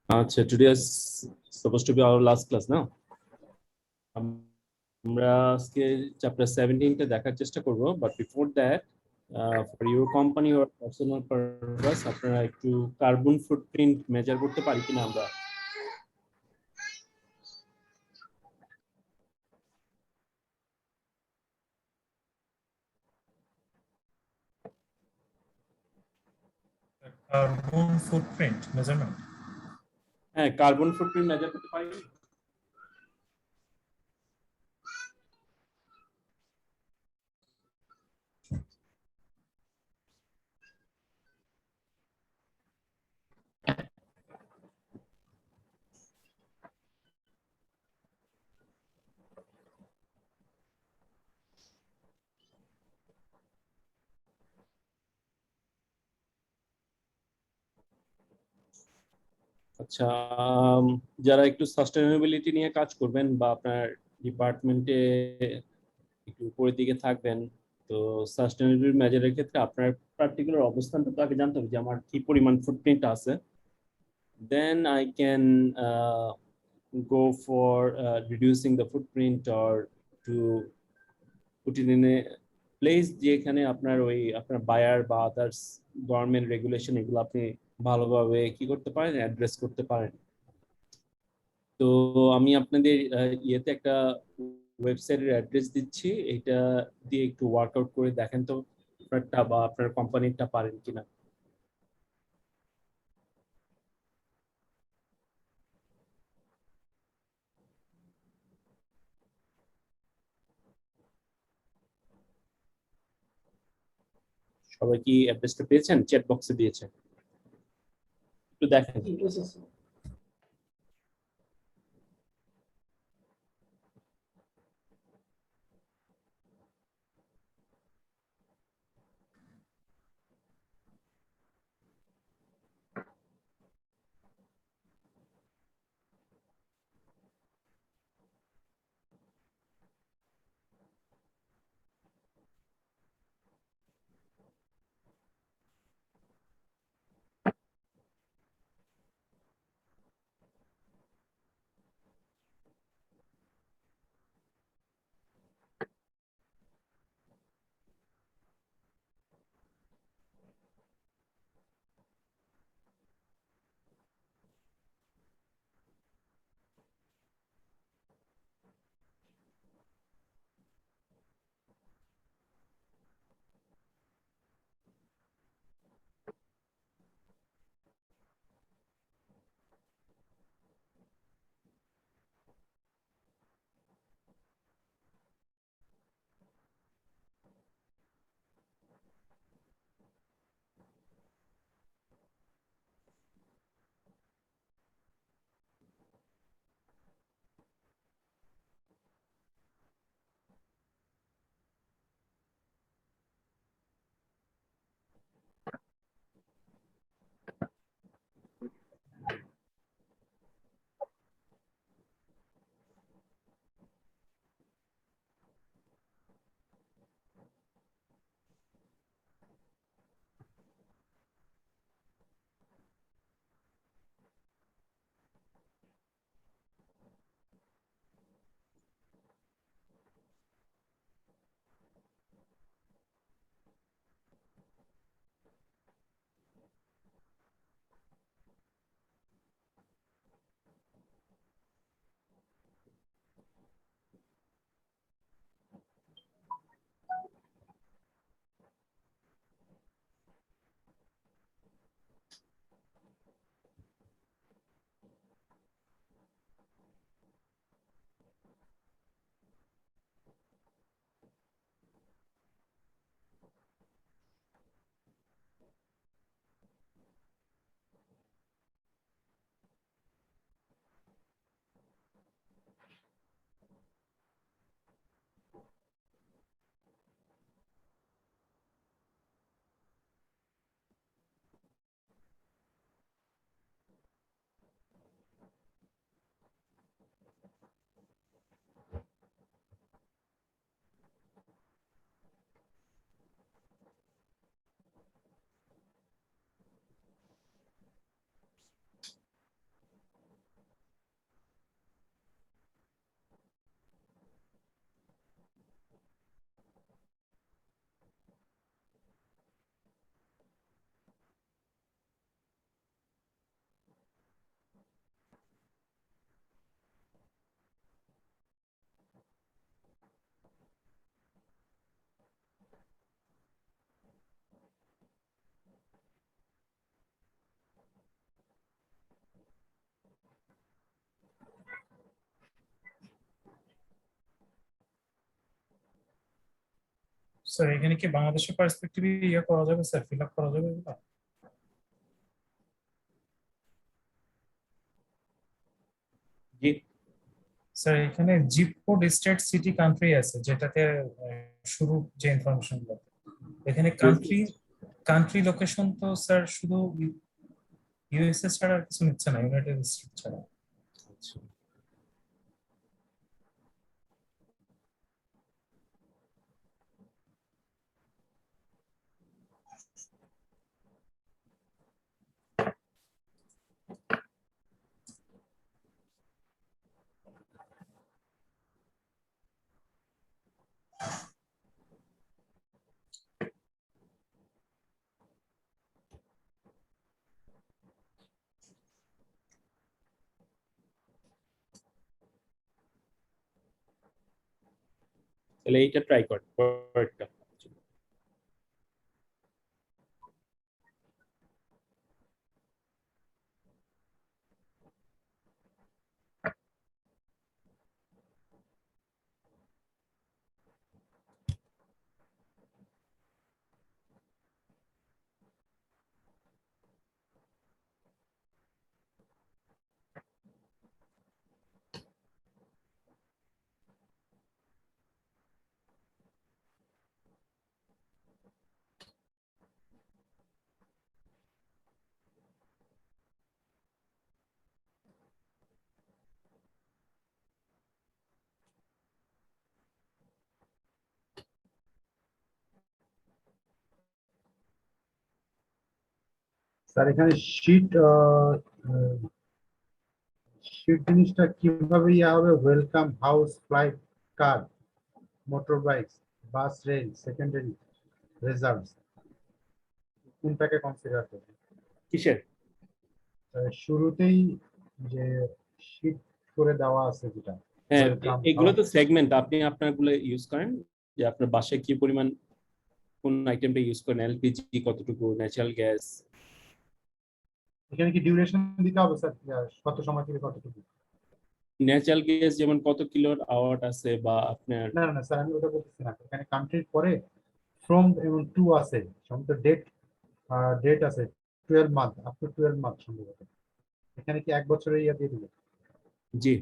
আচ্ছা, today is supposed to be our last class now. আমরা আজকে চ্যাপ্টার 17 টা দেখার চেষ্টা করব, but before that for your company or personal purpose আপনারা একটু কার্বন ফুটপ্রিন্ট মেজার করতে পারি কিনা আমরা? Carbon footprint measurement. হ্যাঁ, কার্বন ফুটপ্রিন্ট মেজার করতে পারি। আচ্ছা, যারা একটু সাস্টেনেবিলিটি নিয়ে কাজ করবেন বা আপনার ডিপার্টমেন্টে একটু উপরের দিকে থাকবেন, তো সাস্টেনেবিলিটি মেজারের ক্ষেত্রে আপনার পার্টিকুলার অবস্থানটা তো আগে জানতে হবে যে আমার কি পরিমাণ ফুটপ্রিন্ট আছে। Then I can go for reducing the footprint or to put it in a place যেখানে আপনার ওই আপনার বায়ার বা আদার্স গভর্নমেন্ট রেগুলেশন এগুলো আপনি ভালোভাবে কি করতে পারেন, অ্যাড্রেস করতে পারেন। তো আমি আপনাদের ইয়েতে একটা ওয়েবসাইটের অ্যাড্রেস দিচ্ছি, এটা দিয়ে একটু ওয়ার্কআউট করে দেখেন তো আপনারটা বা আপনার কোম্পানিটা পারেন কিনা। সবাই কি অ্যাড্রেসটা পেয়েছেন? চ্যাট বক্সে দিয়েছে, একটু দেখেন। স্যার এখানে কি বাংলাদেশের পার্সপেক্টিভে ইয়ে করা যাবে স্যার, ফিল আপ করা যাবে এগুলো? জি স্যার এখানে zip code state city country আছে, যেটাতে শুরু যে ইনফরমেশন গুলো, এখানে কান্ট্রি কান্ট্রি লোকেশন তো স্যার শুধু ইউএসএ ছাড়া আর কিছু নিচ্ছে না, ইউনাইটেড স্টেট ছাড়া। আচ্ছা তাহলে এইটা ট্রাই কর পরেরটা। স্যার এখানে শীট জিনিসটা কিভাবে ইয়া হবে? ওয়েলকাম হাউস, ফ্লাইট, কার, মোটর বাইক, বাস, রেল, সেকেন্ডারি, রিজার্ভস, কোনটাকে কনসিডার করবে? কিসের? শুরুতেই যে শীট করে দেওয়া আছে যেটা, হ্যাঁ ওয়েলকাম এগুলো তো সেগমেন্ট, আপনি আপনারগুলো ইউজ করেন যে আপনার বাসায় কি পরিমাণ কোন আইটেমটা ইউজ করেন, এলপিজি কতটুকু, ন্যাচারাল গ্যাস। এখানে কি ডিউরেশন দিতে হবে স্যার? কত সময় থেকে কতটুকু? ন্যাচারাল গ্যাস যেমন কত কিলোর আওয়ার আছে বা আপনার না না স্যার, আমি ওটা বলতেছি না। এখানে কান্ট্রির পরে ফ্রম এবং টু আছে, সম্ভবত ডেট আছে 12 মান্থ, আপ টু 12 মান্থ সম্ভবত। এখানে কি 1 বছরের ইয়া দিয়ে দিবে? জি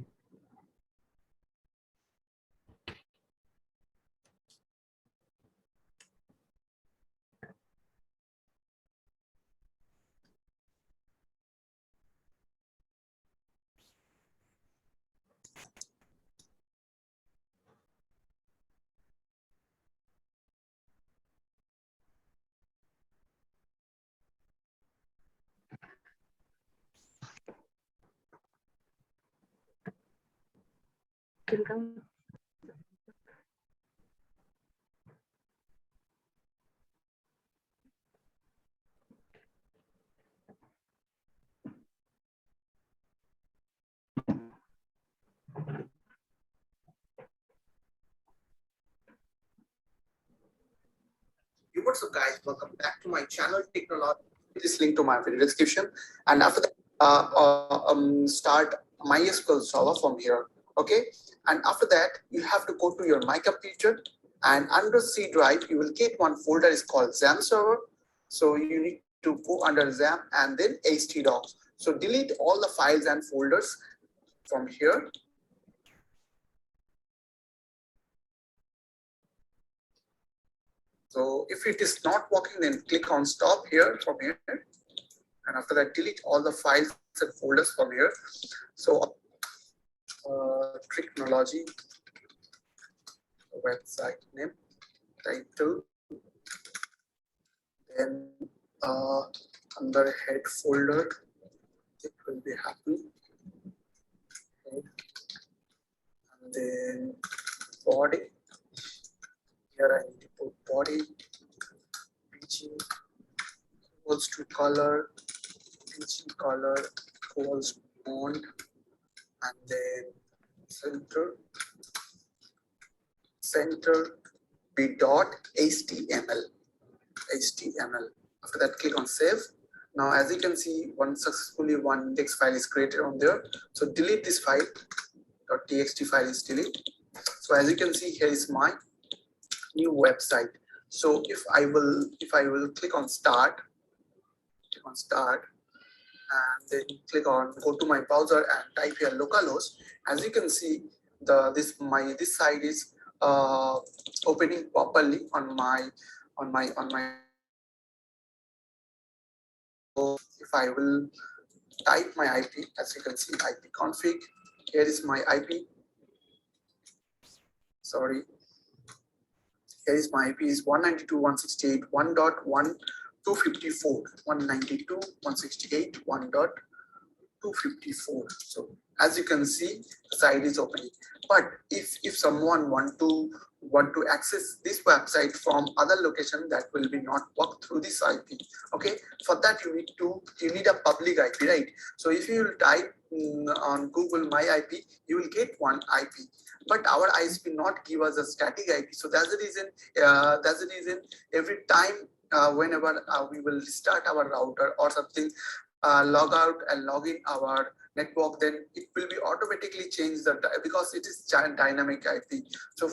What's up, guys? Welcome back to my channel, Technology. This link to my video description, and after that, start MySQL server from here. Okay, and after that, you have to go to your My Computer, and under C drive, you will get one folder is called XAMPP server. So you need to go under XAMPP and then htdocs. So delete all the files and folders from here. So if it is not working, then click on stop here from here. And after that, delete all the files and folders from here. So Technology, website name, title, then under head folder, it will be happy. Okay. And then body, here I need to put body, PG equals to color, PG color equals font, and then center b dot html. After that, click on save. Now, as you can see, one index file is created on there. So delete this file. .txt file is deleted. So as you can see, here is my new website. So if I will click on start, and then click on go to my browser and type here localhost, as you can see, this site is opening properly on my. So if I will type my IP, as you can see, IP config, here is my IP. Sorry, here is my IP is 192.168.1.254, 192.168.1.254. So as you can see, the site is opening. But if someone want to access this website from other location, that will be not work through this IP. Okay, for that you need a public IP, right? So if you will type on Google my IP, you will get one IP. But our ISP not give us a static IP. So that's the reason. Every time whenever we will restart our router or something, log out and log in our network, then it will be automatically changed because it is dynamic IP. So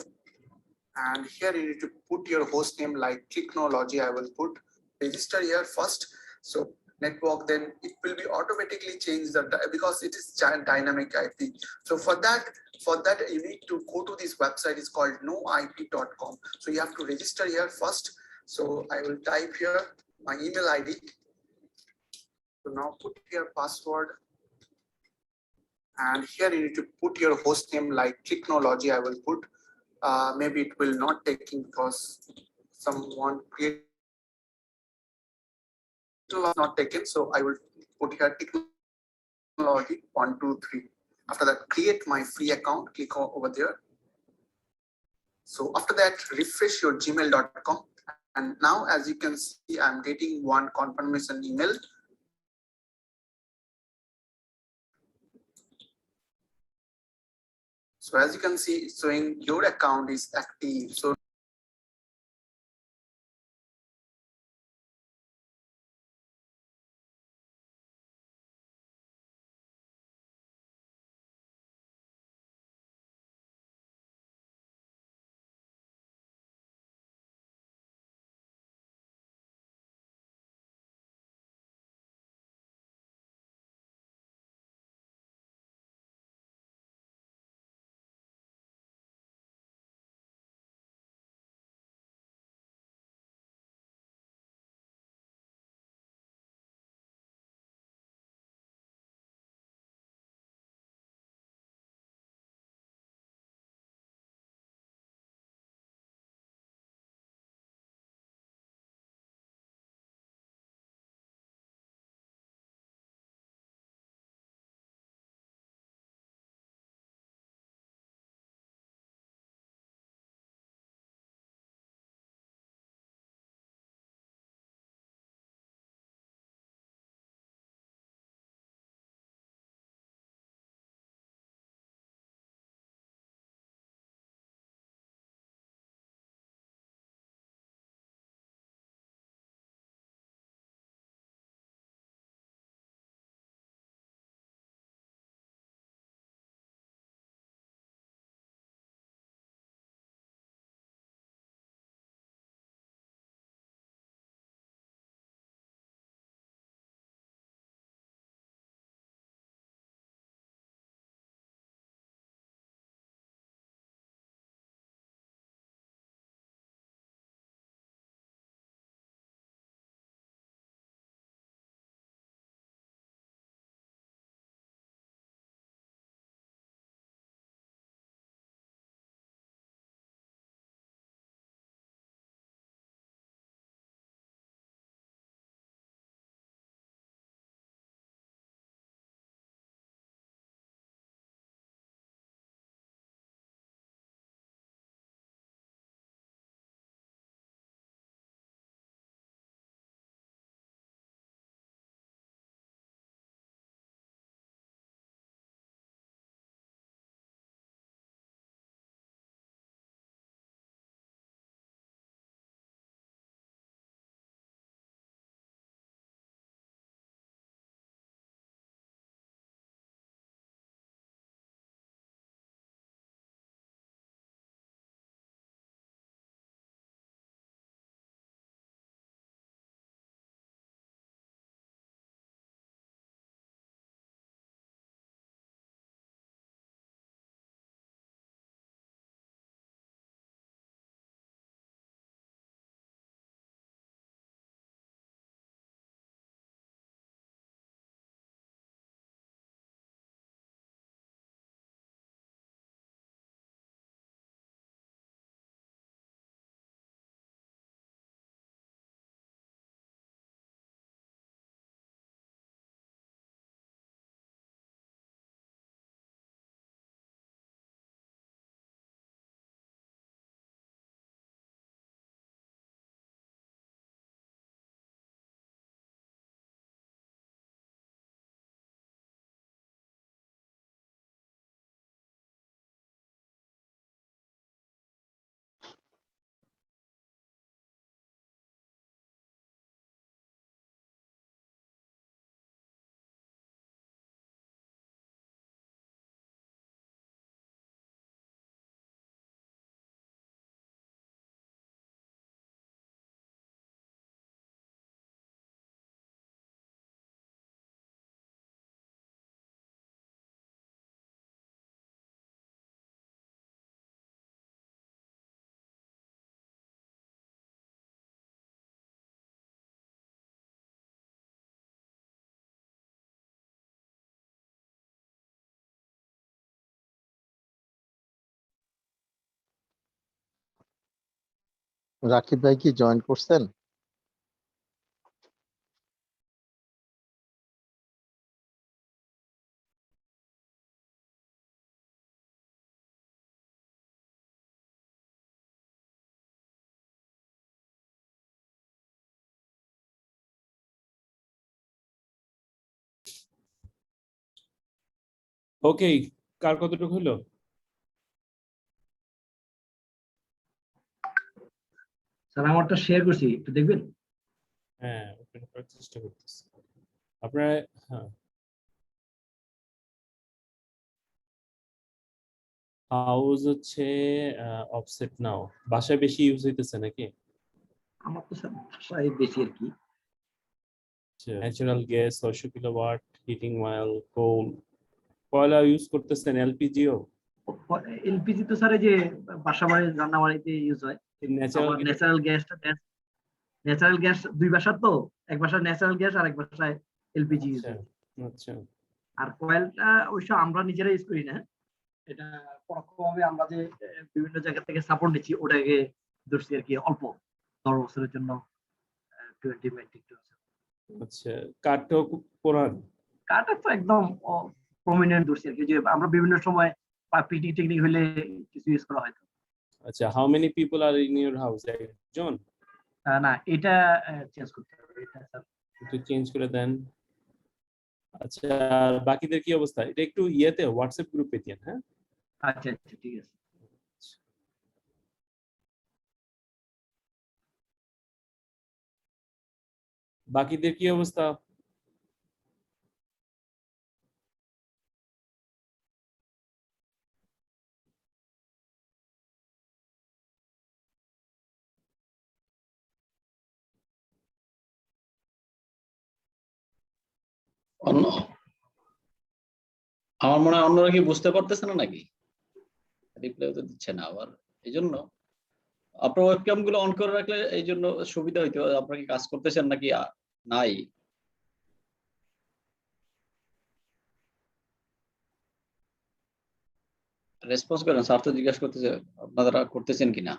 and here you need to put your host name like Technology. I will put register here first. So network, then it will be automatically changed because it is dynamic IP. So for that you need to go to this website. It's called noip.com. So you have to register here first. So I will type here my email ID. So now put your password, and here you need to put your host name like Technology. I will put. Maybe it will not taking because someone create not taken. So I will put here Technology 123. After that, create my free account. Click over there. So after that, refresh your gmail.com. And now, as you can see, I'm getting one confirmation email. So as you can see, it's showing your account is active. So Rakib ভাই কি join করছেন? ওকে, কার কতটুকু হলো? Sir আমারটা share করছি, একটু দেখবেন। হ্যাঁ, ওপেন করার চেষ্টা করতেছি। আপনারা, হ্যাঁ, হাউস হচ্ছে অফসেট নাও, বাসায় বেশি ইউজ হইতেছে নাকি? আমার তো স্যার ভাষায় বেশি আর কি। Natural gas 600 kilowatt, heating oil, coal, কয়লা ইউজ করতেছেন, এলপিজিও? এলপিজি তো স্যার এই যে বাসা বাড়ি রান্না বাড়িতে ইউজ হয়। ন্যাচারাল আবার ন্যাচারাল গ্যাস দুই বাসার তো, এক বাসায় ন্যাচারাল গ্যাস আর এক বাসায় এলপিজি ইউজ আচ্ছা হয়। আচ্ছা আর কয়েলটা অবশ্য আমরা নিজেরা ইউজ করি না, এটা পরোক্ষভাবে আমরা যে বিভিন্ন জায়গা থেকে সাপোর্ট নিচ্ছি ওটাকে ধরছি আর কি, অল্প 10 বছরের জন্য 20 মেট্রিক টন। আচ্ছা, কাঠও খুব পুরান? কাটা তো একদম প্রমিনেন্ট ধরছি আর কি, যে আমরা বিভিন্ন সময় পিকনিক টিকনিক হলে কিছু ইউজ করা হয়। আচ্ছা, how many people are in your house? একজন? না, এটা চেঞ্জ করতে হবে, এটা স্যার। একটু চেঞ্জ করে দেন। আচ্ছা, আর বাকিদের কি অবস্থা? এটা একটু ইয়েতে হোয়াটসঅ্যাপ গ্রুপে দিন, হ্যাঁ? আচ্ছা আচ্ছা ঠিক আছে। বাকিদের কি অবস্থা? অন্য আমার মনে হয় অন্যরা কি বুঝতে পারতেছে না নাকি? রিপ্লাই তো দিচ্ছে না আবার। এই জন্য আপনার ওয়েবক্যাম গুলো অন করে রাখলে এই জন্য সুবিধা হইতো। আপনারা কি কাজ করতেছেন নাকি নাই? রেসপন্স করেন, স্যার তো জিজ্ঞাসা করতেছে আপনারা করতেছেন কিনা।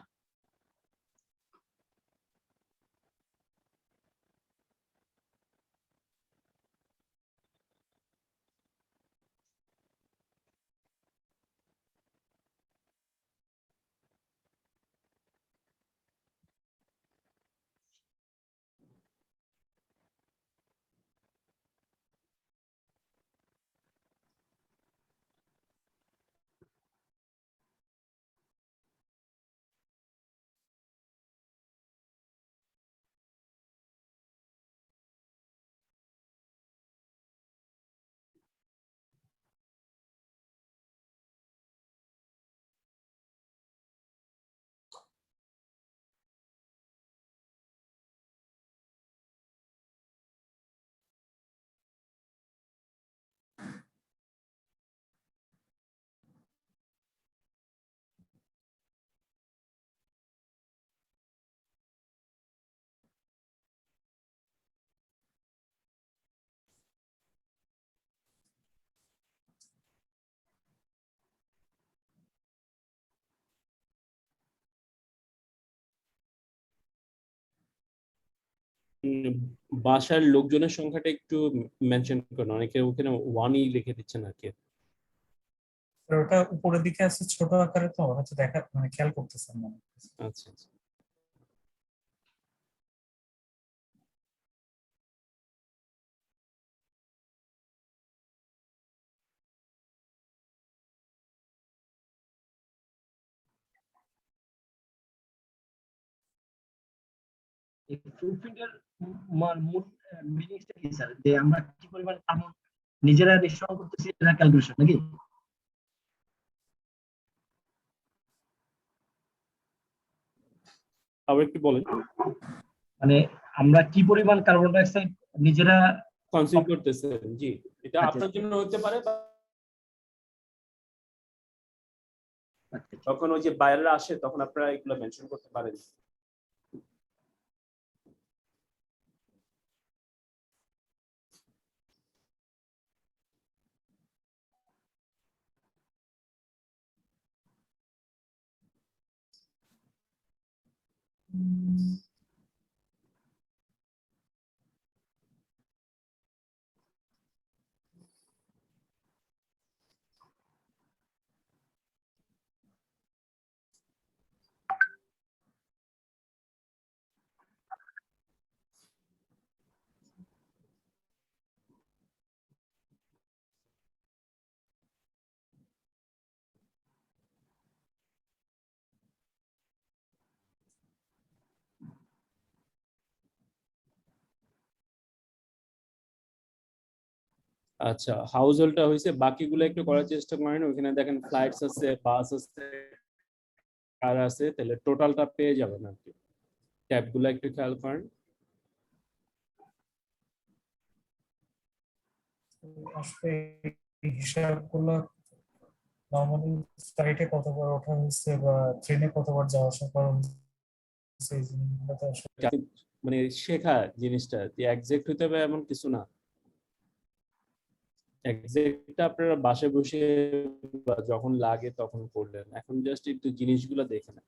বাসার লোকজনের সংখ্যাটা একটু মেনশন করুন, অনেকে ওখানে ওয়ানই লিখে দিচ্ছেন আর কি। ওটা উপরের দিকে আছে ছোট আকারে, তো হয়তো দেখা মানে খেয়াল করতেছেন না। আচ্ছা আচ্ছা। এই ফুলফিলের মূল মিনিংসটা কি স্যার, যে আমরা কি পরিমাণ কার্বন নিজেরা নিঃসরণ করতেছি, এটা ক্যালকুলেশন নাকি? আবার একটু বলেন। মানে আমরা কি পরিমাণ কার্বন ডাই অক্সাইড নিজেরা কনসিউম করতেছেন? জি, এটা আচ্ছা, আপনার জন্য হতে পারে, বা আচ্ছা, যখন ওই যে বাইরেরা আসে তখন আপনারা এগুলো মেনশন করতে পারেন। আচ্ছা, হাউস হোল্ডটা হয়েছে, বাকিগুলো একটু করার চেষ্টা করেন। ওখানে দেখেন ফ্লাইটস আছে, বাস আছে, কার আছে, তাহলে টোটালটা পেয়ে যাবেন আর কি। ট্যাবগুলো একটু খেয়াল করেন। আসলে এই হিসাবগুলো নর্মালি ফ্লাইটে কতবার ওঠা হয়েছে বা ট্রেনে কতবার যাওয়া আসা করা হয়েছে এই জিনিসগুলো তো আসলে মানে শেখা জিনিসটা যে একজ্যাক্ট হতে হবে এমন কিছু না। একজ্যাক্টটা আপনারা বাসায় বসে বা যখন লাগে তখন করলেন, এখন জাস্ট একটু জিনিসগুলো দেখে নেন।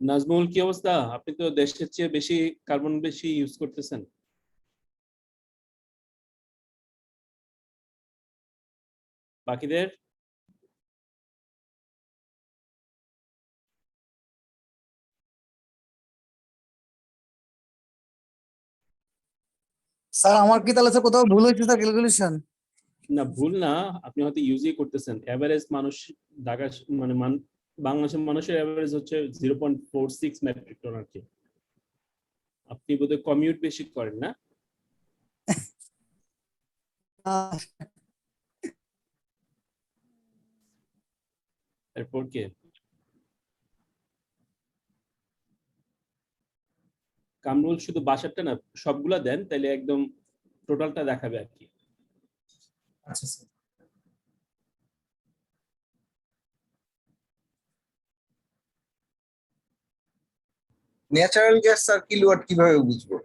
নাজমুল, কি অবস্থা? আপনি তো দেশের চেয়ে বেশি কার্বন বেশি ইউজ করতেছেন। বাকিদের স্যার আমার কি তাহলে স্যার কোথাও ভুল হয়েছে স্যার ক্যালকুলেশন? না, ভুল না, আপনি হয়তো ইউজই করতেছেন। এভারেজ মানুষ ঢাকা মানে বাংলাদেশের মানুষের এভারেজ হচ্ছে 0.46 মেট্রিক টন আর কি। আপনি বোধহয় কমিউট বেশি করেন না? এরপর কে? কামরুল, শুধু বাসারটা না সবগুলা দেন, তাহলে একদম টোটালটা দেখাবে আর কি। আচ্ছা স্যার। ন্যাচারাল গ্যাস আর কিলোওয়াট কিভাবে বুঝবো?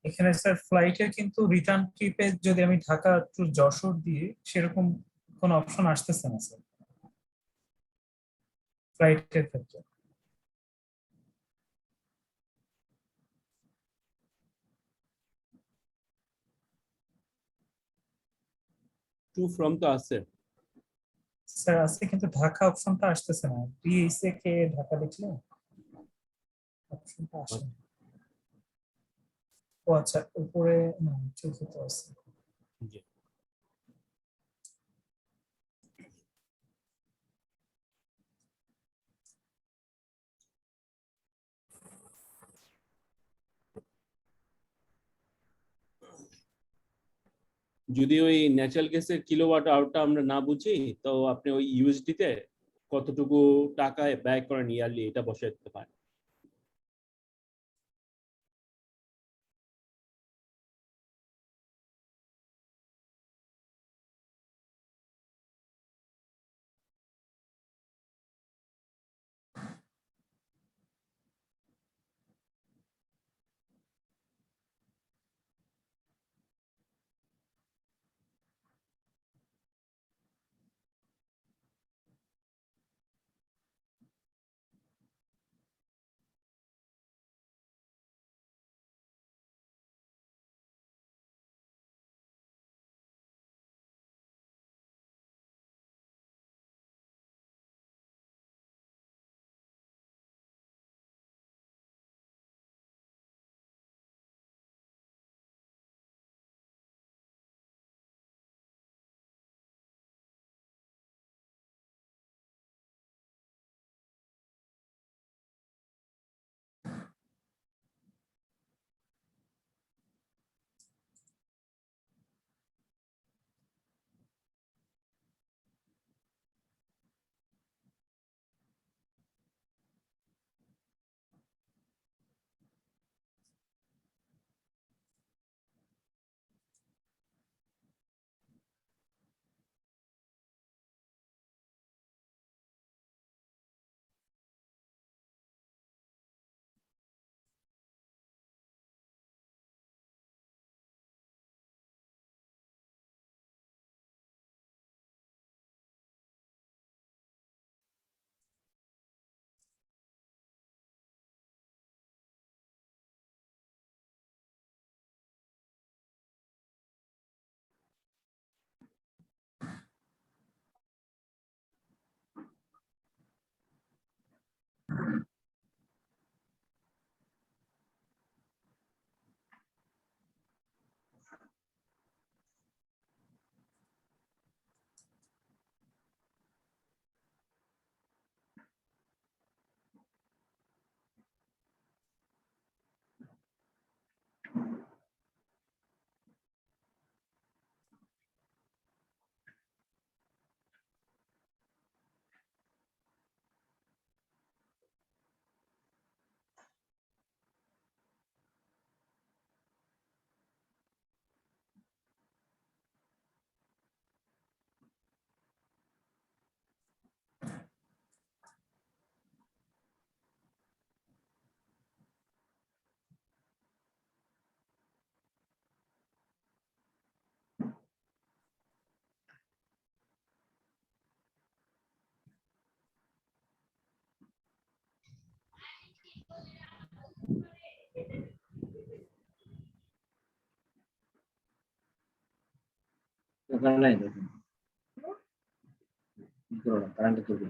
এখানে স্যার ফ্লাইটের কিন্তু রিটার্ন ট্রিপে যদি আমি ঢাকা টু যশোর দিয়ে, সেরকম কোন অপশন আসতেছে না স্যার ফ্লাইটের ক্ষেত্রে। টু ফ্রম তো আছে। স্যার আছে, কিন্তু ঢাকা অপশনটা আসতেছে না। ডিএসএ কে ঢাকা লিখলে অপশনটা আসে না। ও আচ্ছা, উপরে না, চতুর্থ আছে। জি। যদি ওই ন্যাচারাল গ্যাসের কিলোওয়াট আওয়ারটা আমরা না বুঝি, তো আপনি ওই ইউএসডি তে কতটুকু টাকায় ব্যয় করেন ইয়ারলি এটা বসাই দিতে পারেন। দরকার নাই দেখুন কারেন্ট চলবে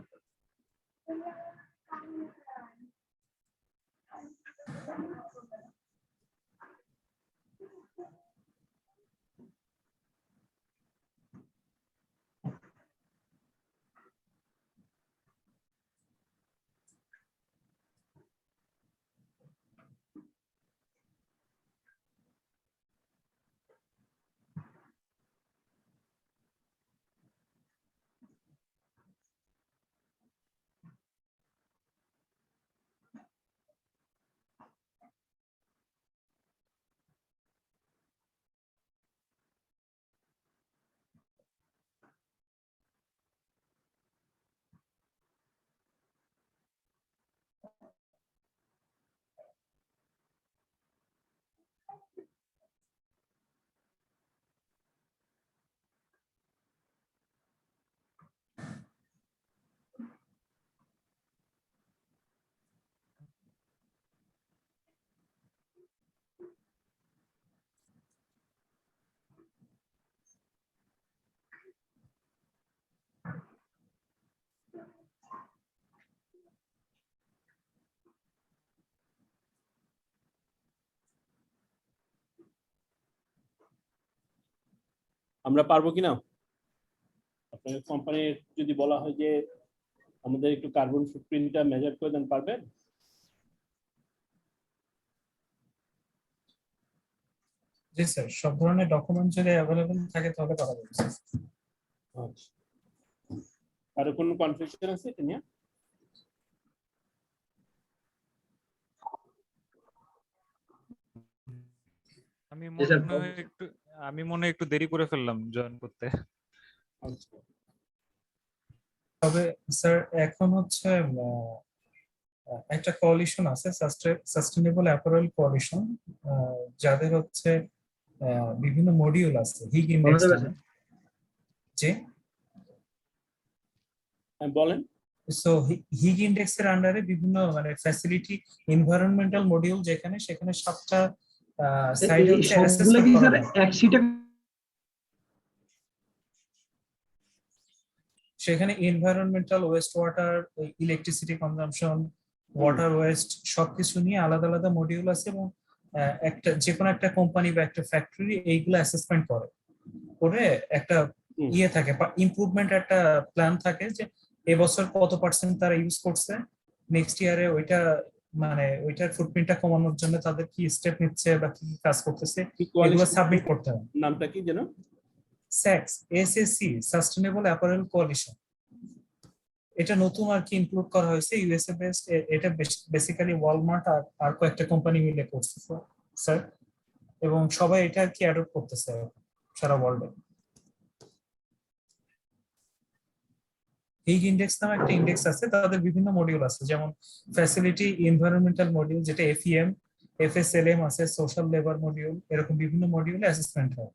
আমরা পারবো কিনা? আপনার কোম্পানির যদি বলা হয় যে আমাদের একটু কার্বন ফুটপ্রিন্টটা মেজার করে দেন, পারবেন? জি স্যার, সব ধরনের ডকুমেন্ট যদি অ্যাভেলেবল থাকে তাহলে করা যাবে স্যার। আচ্ছা, আরো কোনো কনফিউশন আছে এটা নিয়ে? আমি জি স্যার, মনে হয় একটু একটু দেরি করে ফেললাম জয়েন করতে। আচ্ছা, তবে স্যার এখন হচ্ছে একটা কোয়ালিশন আছে, সাস্টেনেবল অ্যাপারেল কোয়ালিশন, যাদের হচ্ছে বিভিন্ন মডিউল আছে হিগ ইন্ডেক্স বলা যাবে স্যার? যে বলেন। সো হিগ ইন্ডেক্সের আন্ডারে বিভিন্ন মানে ফ্যাসিলিটি এনভায়রনমেন্টাল মডিউল যেখানে সেখানে 7টা সাইড এই হচ্ছে সবগুলো অ্যাসেসমেন্ট কি করা স্যার হয়। এক শিটে? সেখানে environmental, West water, electricity consumption, water West সবকিছু নিয়ে আলাদা আলাদা মডিউল আছে এবং একটা যে কোনো একটা কোম্পানি বা একটা ফ্যাক্টরি এইগুলো অ্যাসেসমেন্ট করে একটা ইয়ে থাকে, ইমপ্রুভমেন্ট একটা প্ল্যান থাকে যে এবছর কত পার্সেন্ট তারা ইউজ করছে, নেক্সট ইয়ারে ওইটা মানে ওইটার ফুটপ্রিন্টটা কমানোর জন্য তাদের কি স্টেপ নিচ্ছে বা কি কাজ করতেছে এগুলো সাবমিট করতে হবে। নামটা কি যেন? Sax, SSC, sustainable apparel coalition. এটা নতুন আর কি ইনক্লুড করা হয়েছে, ইউএসএ বেসড। এটা বেসিক্যালি ওয়ালমার্ট আর কয়েকটা কোম্পানি মিলে করছে স্যার, এবং সবাই এটা আর কি অ্যাডপ্ট করতেছে সারা ওয়ার্ল্ডে। হিগ ইন্ডেক্স নামে একটা ইন্ডেক্স আছে, তাদের বিভিন্ন মডিউল আছে, যেমন ফ্যাসিলিটি এনভায়রনমেন্টাল মডিউল যেটা এফইএম, এফএসএলএম আছে, সোশ্যাল লেবার মডিউল, এরকম বিভিন্ন মডিউলে অ্যাসেসমেন্ট হয়।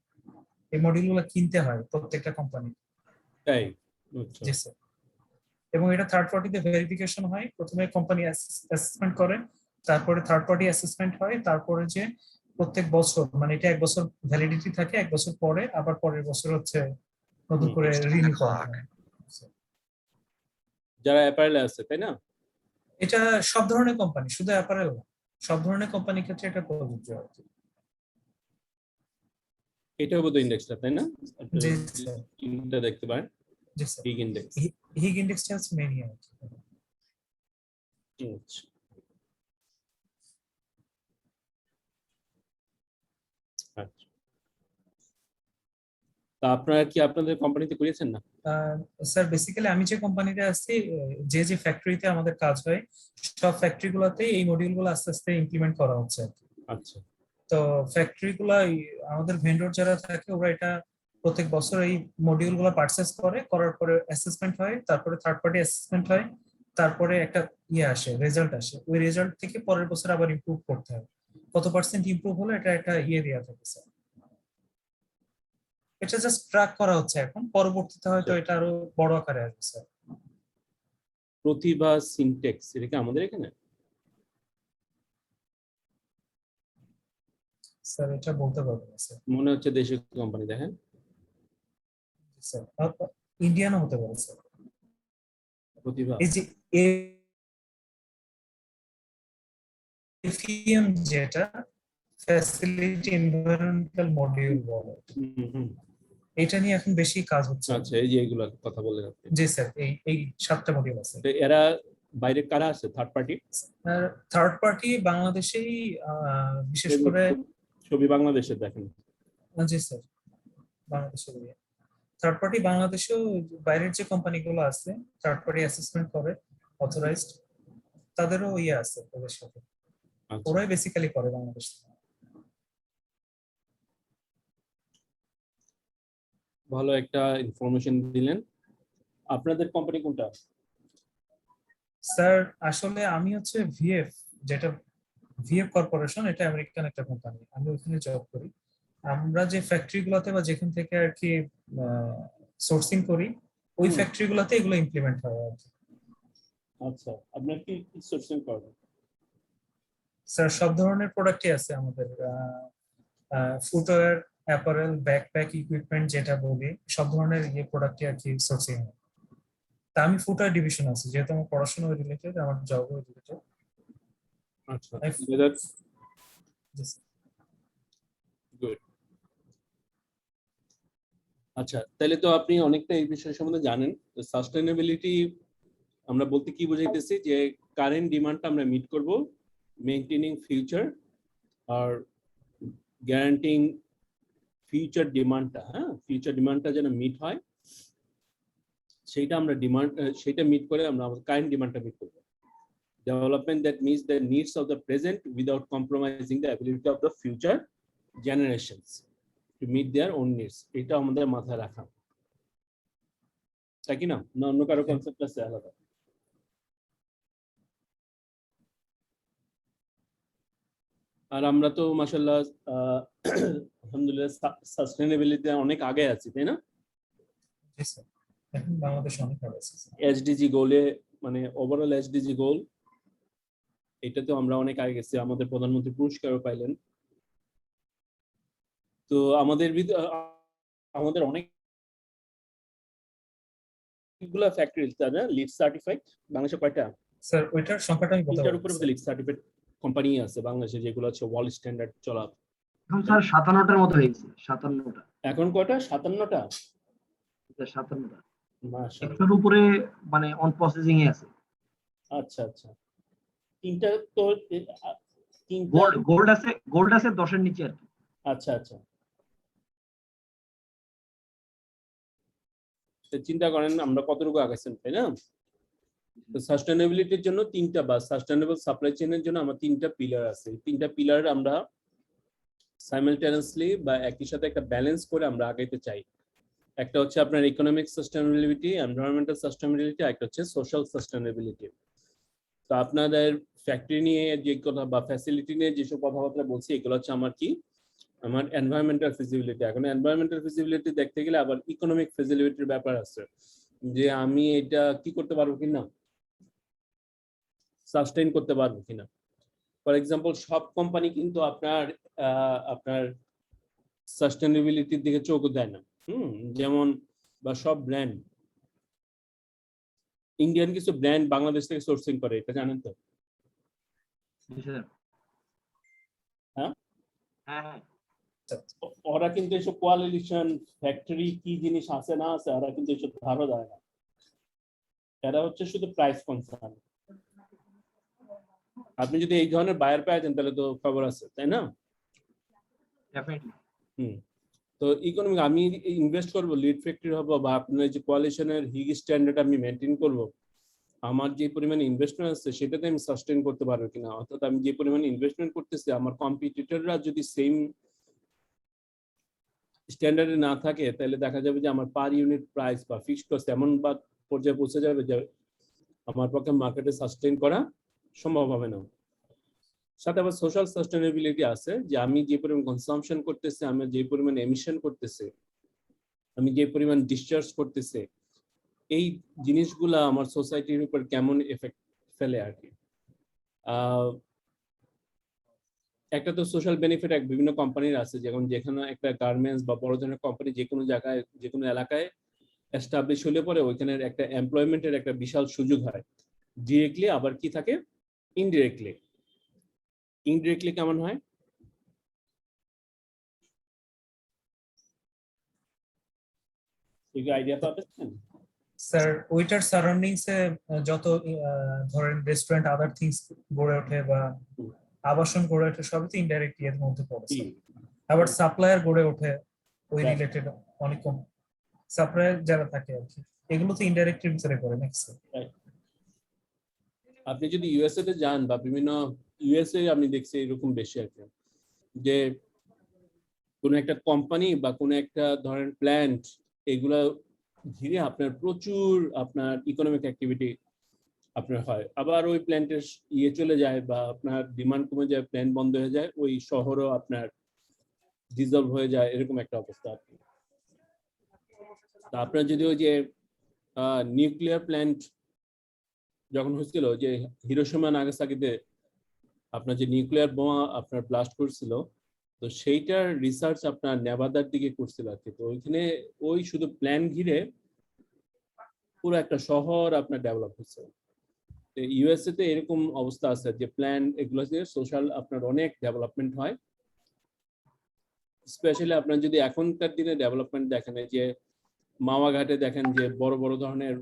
এই মডিউলগুলো কিনতে হয় প্রত্যেকটা কোম্পানি। তাই? জি স্যার। এবং এটা থার্ড পার্টিতে ভেরিফিকেশন হয়, প্রথমে কোম্পানি অ্যাসেসমেন্ট করে, তারপরে থার্ড পার্টি অ্যাসেসমেন্ট হয়, তারপরে যে প্রত্যেক বছর মানে এটা 1 বছর ভ্যালিডিটি থাকে, 1 বছর পরে আবার পরের বছর হচ্ছে নতুন করে রিনিউ করা হয়। যারা অ্যাপারেলে আছে তাই না? এটা সব ধরনের কোম্পানি, শুধু অ্যাপারেল না, সব ধরনের কোম্পানির ক্ষেত্রে এটা প্রযোজ্য আর কি। এটাও বোধহয় ইন্ডেক্সটা তাই না? জি স্যার, এটা দেখতে পারেন, জি স্যার। হিগ ইন্ডেক্স। হিগ ইন্ডেক্সটা হচ্ছে মেনি আর কি। আচ্ছা, আচ্ছা। তা আপনারা কি আপনাদের কোম্পানিতে করেছেন না? স্যার বেসিক্যালি আমি যে কোম্পানিতে আছি, যে যে ফ্যাক্টরিতে আমাদের কাজ হয় সব ফ্যাক্টরি গুলোতে এই মডিউল গুলো আস্তে আস্তে ইমপ্লিমেন্ট করা হচ্ছে আর কি। আচ্ছা, তো ফ্যাক্টরি গুলা আমাদের ভেন্ডর যারা থাকে ওরা এটা প্রত্যেক বছর এই মডিউল গুলো পারচেস করার পরে অ্যাসেসমেন্ট হয়, তারপরে থার্ড পার্টি অ্যাসেসমেন্ট হয়, তারপরে একটা ইয়ে আসে, রেজাল্ট আসে, ওই রেজাল্ট থেকে পরের বছর আবার ইমপ্রুভ করতে হয়, কত পার্সেন্ট ইমপ্রুভ হলো এটা একটা ইয়ে দেওয়া থাকে স্যার। এটা জাস্ট ট্র্যাক করা হচ্ছে এখন, পরবর্তীতে হয়তো এটা আরো বড় আকারে আসবে স্যার। প্রতিভা সিনটেক্স এটা কি আমাদের এখানে? স্যার এটা বলতে পারবো না স্যার। মনে হচ্ছে দেশের কোম্পানি, দেখেন। স্যার, ইন্ডিয়ানও হতে পারে স্যার। প্রতিভা এই যে এফিএম যেটা ফ্যাসিলিটি এনভায়রনমেন্টাল মডিউল বলে, এটা নিয়ে এখন বেশি কাজ হচ্ছে। আচ্ছা, এই যে এগুলো কথা বললেন আপনি। জি স্যার, এই 7টা মডিউল আছে। তো এরা বাইরে কারা আছে, থার্ড পার্টি? থার্ড পার্টি বাংলাদেশেই বিশেষ করে ছবি বাংলাদেশে দেখেন। জি স্যার, বাংলাদেশের থার্ড পার্টি বাংলাদেশেও বাইরের যে কোম্পানিগুলো আছে থার্ড পার্টি অ্যাসেসমেন্ট করে অথরাইজড, তাদেরও ইয়ে আছে ওদের সাথে, আচ্ছা, ওরাই বেসিক্যালি করে বাংলাদেশ। ভালো একটা ইনফরমেশন দিলেন। আপনাদের কোম্পানি কোনটা? স্যার আসলে আমি হচ্ছে ভিএফ, যেটা ভিএফ কর্পোরেশন, এটা আমেরিকান একটা কোম্পানি, আমি ওখানে জব করি। আমরা যে ফ্যাক্টরি গুলোতে বা যেখান থেকে আর কি সোর্সিং করি, ওই ফ্যাক্টরি গুলোতে এগুলো ইমপ্লিমেন্ট হয় আর কি। আচ্ছা, আপনার কি সোর্সিং করেন? স্যার সব ধরনের প্রোডাক্টই আছে আমাদের, ফুটওয়্যার, অ্যাপারেল, ব্যাকপ্যাক, ইকুইপমেন্ট যেটা বলি, সব ধরনের ইয়ে প্রোডাক্টই আর কি সোর্সিং হয়। তা আমি ফুটওয়্যার ডিভিশন আছে, যেহেতু আমার পড়াশোনা রিলেটেড, আমার জব রিলেটেড। আচ্ছা, Yes. গুড। আচ্ছা, তাহলে তো আপনি অনেকটা এই বিষয় সম্বন্ধে জানেন। সাস্টেইনেবিলিটি আমরা বলতে কি বোঝাইতেছি, যে কারেন্ট ডিমান্ডটা আমরা মিট করব, মেইনটেনিং ফিউচার আর গ্যারান্টিং ফিউচার ডিমান্ডটা, হ্যাঁ, ফিউচার ডিমান্ডটা যেন মিট হয়, সেইটা আমরা ডিমান্ড, সেইটা মিট করে আমরা আমাদের কারেন্ট ডিমান্ডটা মিট করব। Development that meets the needs of the present without compromising the ability of the future generations to meet their own needs. এটা আমাদের মাথায় রাখা, তাই কি না? না অন্য কারো কনসেপ্ট আছে আলাদা? আর আমরা তো মাশাআল্লাহ আলহামদুলিল্লাহ সাস্টেইনেবিলিটি অনেক আগে আছি, তাই না? জি স্যার, এখন বাংলাদেশ অনেক ভালো আছে। এসডিজি গোলে, মানে ওভারঅল এসডিজি গোল, এটাতেও আমরা অনেক আগে গেছি, আমাদের প্রধানমন্ত্রী পুরস্কারও পাইলেন। তো আমাদের আমাদের অনেকগুলা ফ্যাক্টরি তারা লিড সার্টিফাইড। বাংলাদেশে কয়টা? স্যার ওইটার সংখ্যাটা আমি বলতে তিনটার পারবো উপরে স্যার। লিড সার্টিফাইড কোম্পানি আছে বাংলাদেশে, যেগুলো হচ্ছে ওয়ার্ল্ড স্ট্যান্ডার্ড চলা। এখন স্যার 57টার মতো হয়ে গেছে, 57টা। এখন কয়টা? 57টা। 57টা মাশাআল্লাহ, একটার উপরে মানে অন প্রসেসিং এ আছে। আচ্ছা আচ্ছা। তিনটা তো তিনটা গোল্ড আছে 10-এর নিচে আর কি। আচ্ছা আচ্ছা। চিন্তা করেন আমরা কতটুকু আগাইছেন, তাই না? তো সাস্টেইনেবিলিটির জন্য তিনটা, বা সাস্টেইনেবল সাপ্লাই চেইনের জন্য আমার তিনটা পিলার আছে। এই তিনটা পিলার আমরা সাইমালটেনিয়াসলি বা একই সাথে একটা ব্যালেন্স করে আমরা আগাইতে চাই। একটা হচ্ছে আপনার ইকোনমিক সাস্টেইনেবিলিটি, এনভায়রনমেন্টাল সাস্টেইনেবিলিটি, আর একটা হচ্ছে সোশ্যাল সাস্টেইনেবিলিটি। তো আপনাদের ফ্যাক্টরি নিয়ে যে কথা বা ফ্যাসিলিটি নিয়ে যেসব কথাবার্তা বলছি, এগুলো হচ্ছে আমার কি, আমার এনভায়রনমেন্টাল ফিজিবিলিটি। এখন এনভায়রনমেন্টাল ফিজিবিলিটি দেখতে গেলে আবার ইকোনমিক ফিজিবিলিটির ব্যাপার আছে, যে আমি এটা কি করতে পারবো কিনা, সাস্টেইন করতে পারবো কিনা। ফর এক্সাম্পল, সব কোম্পানি কিন্তু আপনার সাস্টেইনেবিলিটির দিকে চোখ দেয় না। যেমন, বা সব ব্র্যান্ড, ইন্ডিয়ান কিছু ব্র্যান্ড বাংলাদেশ থেকে সোর্সিং করে, এটা জানেন তো? হ্যাঁ, ওরা কিন্তু এসব কোয়ালিটিশন ফ্যাক্টরি কি জিনিস আছে না আছে, ওরা কিন্তু এসব ধারও দেয় না। এরা হচ্ছে শুধু প্রাইস কনসার্ন। আপনি যদি এই ধরনের বায়ার পাই যান, তাহলে তো খবর আছে, তাই না? তো ইকোনমিক আমি ইনভেস্ট করবো, লিড ফ্যাক্টরি হবো, বা আপনার যে কোয়ালিশনের হিগ স্ট্যান্ডার্ড আমি মেনটেন করবো, আমার যে পরিমাণে ইনভেস্টমেন্ট আছে সেটাতে আমি সাস্টেইন করতে পারবো কিনা। অর্থাৎ আমি যে পরিমাণে ইনভেস্টমেন্ট করতেছি, আমার কম্পিটিটররা যদি সেম স্ট্যান্ডার্ডে না থাকে, তাহলে দেখা যাবে যে আমার পার ইউনিট প্রাইস বা ফিক্সড কস্ট এমন বা পর্যায়ে পৌঁছে যাবে যে আমার পক্ষে মার্কেটে সাস্টেইন করা সম্ভব হবে না। সাথে আবার সোশ্যাল সাস্টেইনেবিলিটি আছে, যে আমি যে পরিমাণ কনসাম্পশন করতেছি, আমি যে পরিমাণ এমিশন করতেছি, আমি যে পরিমাণ ডিসচার্জ করতেছি, এই জিনিসগুলা আমার সোসাইটির উপর কেমন এফেক্ট ফেলে আর কি। একটা তো সোশ্যাল বেনিফিট বিভিন্ন কোম্পানির আছে, যেমন যেখানে একটা গার্মেন্টস বা বড় ধরনের কোম্পানি যে কোনো জায়গায় যে কোনো এলাকায় এস্টাবলিশ হলে পরে ওইখানের একটা এমপ্লয়মেন্টের একটা বিশাল সুযোগ হয় ডিরেক্টলি। আবার কি থাকে ইনডিরেক্টলি। ইনডিরেক্টলি কেমন হয়? আইডিয়া পাচ্ছেন? স্যার ওইটার সারাউন্ডিংস এ যত ধরেন রেস্টুরেন্ট আদার থিংস গড়ে ওঠে বা আবাসন গড়ে ওঠে সবই তো ইনডাইরেক্টলি এর মধ্যে পড়ে স্যার। আবার সাপ্লায়ার গড়ে ওঠে ওই Right. রিলেটেড অনেক কম সাপ্লায়ার যারা থাকে আর কি, এগুলো তো ইনডাইরেক্টলি ভিতরে পড়ে নাকি স্যার? আপনি যদি ইউএসএ তে যান বা বিভিন্ন ইউএসএ আমি দেখছি এরকম বেশি আর কি, যে কোনো একটা কোম্পানি বা কোনো একটা ধরেন প্ল্যান্ট এগুলা ঘিরে আপনার প্রচুর আপনার ইকোনমিক অ্যাক্টিভিটি আপনার হয়। আবার ওই প্ল্যান্টের চলে যায় বা আপনার ডিমান্ড কমে যায়, প্ল্যান্ট বন্ধ হয়ে যায়, ওই শহরও আপনার ডিজলভ হয়ে যায়, এরকম একটা অবস্থা আর কি। তা আপনার যদি ওই যে নিউক্লিয়ার প্ল্যান্ট যখন হচ্ছিল, যে হিরোশিমা নাগাসাকিতে আপনার যে নিউক্লিয়ার বোমা আপনার ব্লাস্ট করছিল, তো সেইটার রিসার্চ আপনার নেভাদার দিকে করছিল আর কি। তো ওইখানে ওই শুধু প্ল্যান ঘিরে পুরো একটা শহর আপনার ডেভেলপ হচ্ছে। ইউএসএ তে এরকম অবস্থা আছে যে প্ল্যান এগুলো দিয়ে সোশ্যাল আপনার অনেক ডেভেলপমেন্ট হয়। স্পেশালি আপনার যদি এখনকার দিনে ডেভেলপমেন্ট দেখেন, যে মাওয়া ঘাটে দেখেন যে বড় বড় ধরনের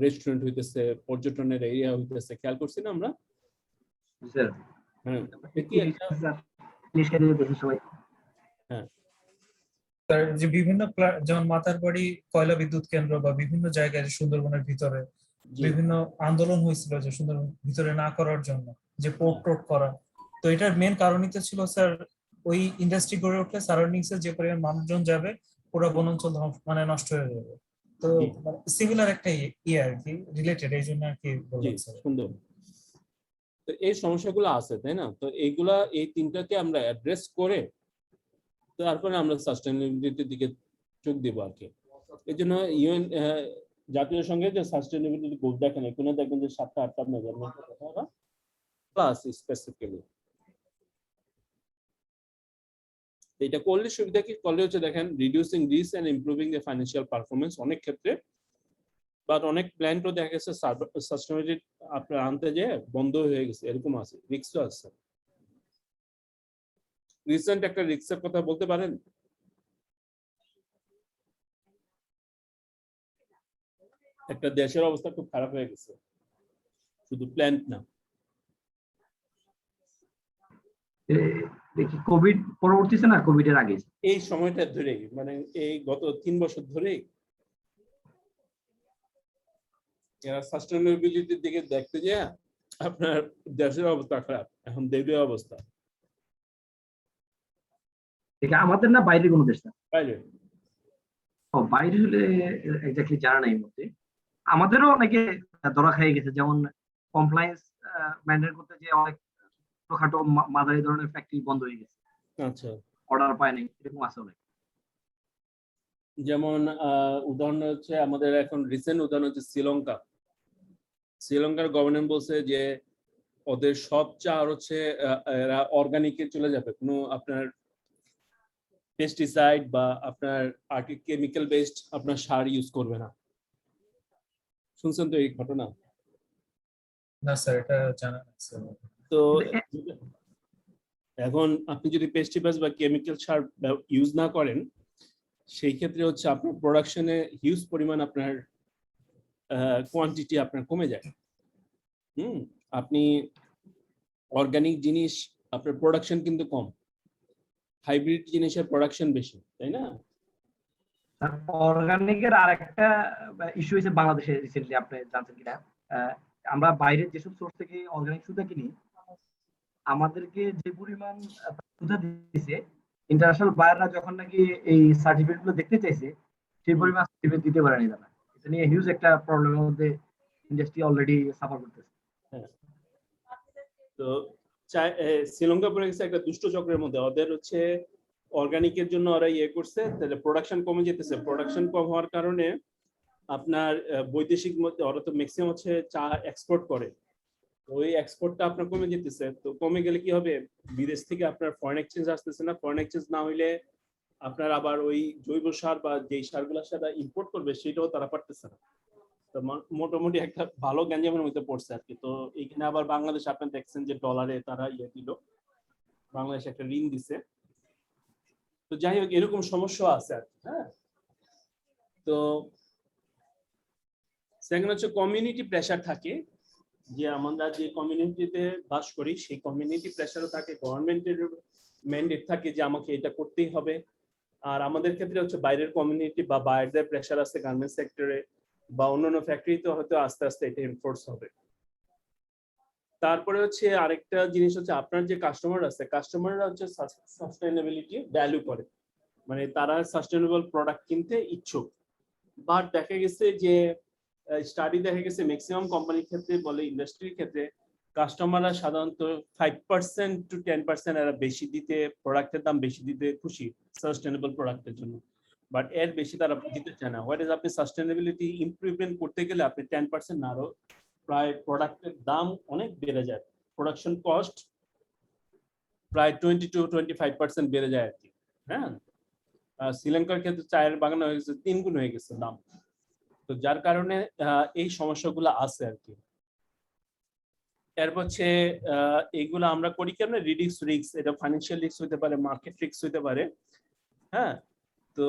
রেস্টুরেন্ট হইতেছে, পর্যটনের এরিয়া হইতেছে, খেয়াল করছি না আমরা? স্যার হ্যাঁ, হ্যাঁ তার যে বিভিন্ন যেমন মাতার বাড়ি কয়লা বিদ্যুৎ কেন্দ্র বা বিভিন্ন জায়গায় সুন্দরবনের ভিতরে বিভিন্ন আন্দোলন হয়েছিল যে সুন্দরবন ভিতরে না করার জন্য, যে পোর্ট টোট করা। তো এটার মেন কারণই তো ছিল স্যার ওই ইন্ডাস্ট্রি গড়ে উঠলে সারাউন্ডিংস এ যে পরিমাণ মানুষজন যাবে পুরো বনাঞ্চল মানে নষ্ট হয়ে যাবে। তো সিমিলার একটা ইয়ে আর কি রিলেটেড, এই জন্য আর কি বললাম স্যার। সুন্দর। তো এই সমস্যাগুলো আছে, তাই না? তো এইগুলা এই তিনটাকে আমরা অ্যাড্রেস করে তারপরে আমরা সাস্টেইনেবিলিটির দিকে চোখ দিব আর কি। এই জন্য ইউএন জাতীয় সংঘের যে সাস্টেইনেবিলিটি গোল দেখেন, এখানে দেখবেন যে 7টা 8টা মেজারমেন্টের কথা বলা প্লাস স্পেসিফিক্যালি। এটা করলে সুবিধা কি, করলে হচ্ছে দেখেন reducing risk and improving the financial performance অনেক ক্ষেত্রে। বাট অনেক প্ল্যান্টও দেখা গেছে সাস্টেইনেবিলিটি আপনার আনতে যে বন্ধ হয়ে গেছে, এরকম আছে, রিস্কও আছে। রিসেন্ট একটা রিস্কের কথা বলতে পারেন? একটা দেশের অবস্থা খুব খারাপ হয়ে গেছে, শুধু প্ল্যান্ট না। কোভিড পরবর্তীতে না কোভিড এর আগে? এই সময়টা ধরেই, মানে এই গত 3 বছর ধরেই এরা সাস্টেইনেবিলিটির দিকে দেখতে যে আপনার দেশের অবস্থা খারাপ, এখন দেশের অবস্থা। এটা আমাদের না বাইরের কোনো দেশ? বাইরে। ও বাইরে হলে এক্স্যাক্টলি জানা নাই মতে। আমাদেরও অনেকে ধরা খেয়ে গেছে, যেমন কমপ্লায়েন্স মেইনটেইন করতে যে অনেক ছোটখাটো মাঝারি ধরনের ফ্যাক্টরি বন্ধ হয়ে গেছে। আচ্ছা, অর্ডার পায় নাই, এরকম আছে অনেক। যেমন উদাহরণ হচ্ছে আমাদের এখন রিসেন্ট উদাহরণ হচ্ছে শ্রীলঙ্কা। শ্রীলঙ্কার গভর্নমেন্ট বলছে যে ওদের সব চার হচ্ছে এরা অর্গানিকে চলে যাবে, কোনো আপনার পেস্টিসাইড বা আপনার কেমিক্যাল বেসড আপনার সার ইউজ করবে না। শুনছেন তো এই ঘটনা? না স্যার, এটা জানা নেই স্যার। তো এখন আপনি যদি পেস্টিসাইড বা কেমিক্যাল সার ইউজ না করেন, সেই ক্ষেত্রে হচ্ছে আপনার প্রোডাকশনে হিউজ পরিমাণ আপনার কোয়ান্টিটি আপনার কমে যায়। আপনি অর্গানিক জিনিস আপনার প্রোডাকশন কিন্তু কম, হাইব্রিড জিনিসের প্রোডাকশন বেশি, তাই না? অর্গানিকের আরেকটা ইস্যু হয়েছে বাংলাদেশে রিসেন্টলি, আপনি জানতেন কিনা? আমরা বাইরের যেসব সোর্স থেকে অর্গানিক সুতা কিনি, আমাদেরকে যে পরিমাণ সুতা দিয়েছে, ইন্টারন্যাশনাল বায়াররা যখন নাকি এই সার্টিফিকেট গুলো দেখতে চাইছে, সেই পরিমাণ সার্টিফিকেট দিতে পারেনি তারা। এটা নিয়ে হিউজ একটা প্রবলেমের মধ্যে ইন্ডাস্ট্রি অলরেডি সাফার করতেছে। তো শ্রীলঙ্কা পড়ে গেছে একটা দুষ্ট চক্রের মধ্যে। ওদের হচ্ছে অর্গানিকের জন্য ওরা ইয়ে করছে, তাহলে প্রোডাকশন কমে যেতেছে। প্রোডাকশন কম হওয়ার কারণে আপনার বৈদেশিক মধ্যে ওরা তো ম্যাক্সিমাম হচ্ছে চা এক্সপোর্ট করে, ওই এক্সপোর্টটা আপনার কমে যেতেছে। তো কমে গেলে কি হবে, বিদেশ থেকে আপনার ফরেন এক্সচেঞ্জ আসতেছে না। ফরেন এক্সচেঞ্জ না হইলে আপনার আবার ওই জৈব সার বা যেই সারগুলো সেটা ইম্পোর্ট করবে সেটাও তারা পারতেছে না। তো মোটামুটি একটা ভালো গ্যাঞ্জামের মধ্যে পড়ছে আর কি। তো এইখানে আবার বাংলাদেশ আপনি দেখছেন যে ডলারে তারা ইয়ে দিল, বাংলাদেশ একটা ঋণ দিছে। তো যাই হোক এরকম সমস্যা আছে আর কি। হ্যাঁ, তো সেখানে হচ্ছে কমিউনিটি প্রেসার থাকে, যে আমরা যে কমিউনিটিতে বাস করি সেই কমিউনিটি প্রেসারও থাকে, গভর্নমেন্টের ম্যান্ডেট থাকে যে আমাকে এটা করতেই হবে। আর আমাদের ক্ষেত্রে হচ্ছে বাইরের কমিউনিটি বা বাইরের প্রেসার আছে গার্মেন্টস সেক্টরে বা অন্যান্য ফ্যাক্টরিতে হয়তো আস্তে আস্তে এটা এনফোর্স হবে। তারপরে হচ্ছে আরেকটা জিনিস হচ্ছে আপনার যে কাস্টমার আছে, কাস্টমাররা হচ্ছে সাস্টেইনেবিলিটি ভ্যালু করে, মানে তারা সাস্টেইনেবল প্রোডাক্ট কিনতে ইচ্ছুক। বাট দেখা গেছে যে স্টাডি দেখা গেছে ম্যাক্সিমাম কোম্পানির ক্ষেত্রে বলে ইন্ডাস্ট্রির ক্ষেত্রে কাস্টমাররা সাধারণত 5% to 10% এরা বেশি দিতে, প্রোডাক্টের দাম বেশি দিতে খুশি সাস্টেইনেবল প্রোডাক্টের জন্য, বাট এর বেশি তারা দিতে চায় না। হোয়াট ইজ আপনি সাস্টেইনেবিলিটি ইমপ্রুভমেন্ট করতে গেলে আপনি 10% না, আরো প্রায় প্রোডাক্টের দাম অনেক বেড়ে যায়, প্রোডাকশন কস্ট প্রায় 20 to 25% বেড়ে যায় আর কি। হ্যাঁ, শ্রীলঙ্কার ক্ষেত্রে চায়ের বাগান হয়ে গেছে 3 গুণ হয়ে গেছে দাম। তো যার কারণে এই সমস্যাগুলো আছে আর কি। এরপর হচ্ছে এইগুলো আমরা করি কেমন, রিডিউস রিস্ক, এটা ফাইন্যান্সিয়াল রিস্ক হতে পারে, মার্কেট রিস্ক হতে পারে। হ্যাঁ, তো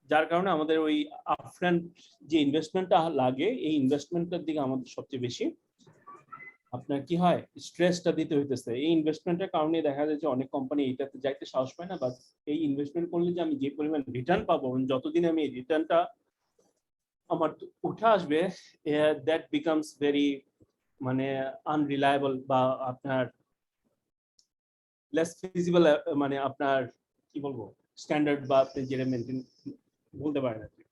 যার কারণে আমাদের ওই আপফ্রন্ট যে ইনভেস্টমেন্টটা লাগে এই ইনভেস্টমেন্টের দিকে আমাদের সবচেয়ে বেশি আপনার কি হয় স্ট্রেসটা দিতে হইতেছে। এই ইনভেস্টমেন্টের কারণে দেখা যায় যে অনেক কোম্পানি এইটাতে যাইতে সাহস পায় না, বা এই ইনভেস্টমেন্ট করলে যে আমি যে পরিমাণ রিটার্ন পাবো, যতদিন আমি এই রিটার্নটা আমার উঠে আসবে, দ্যাট বিকামস ভেরি মানে আনরিলায়েবল বা আপনার লেস ফিজিবল, মানে আপনার কি বলবো স্ট্যান্ডার্ড বা আপনি যেটা মেনটেন বলতে পারেন আর কি।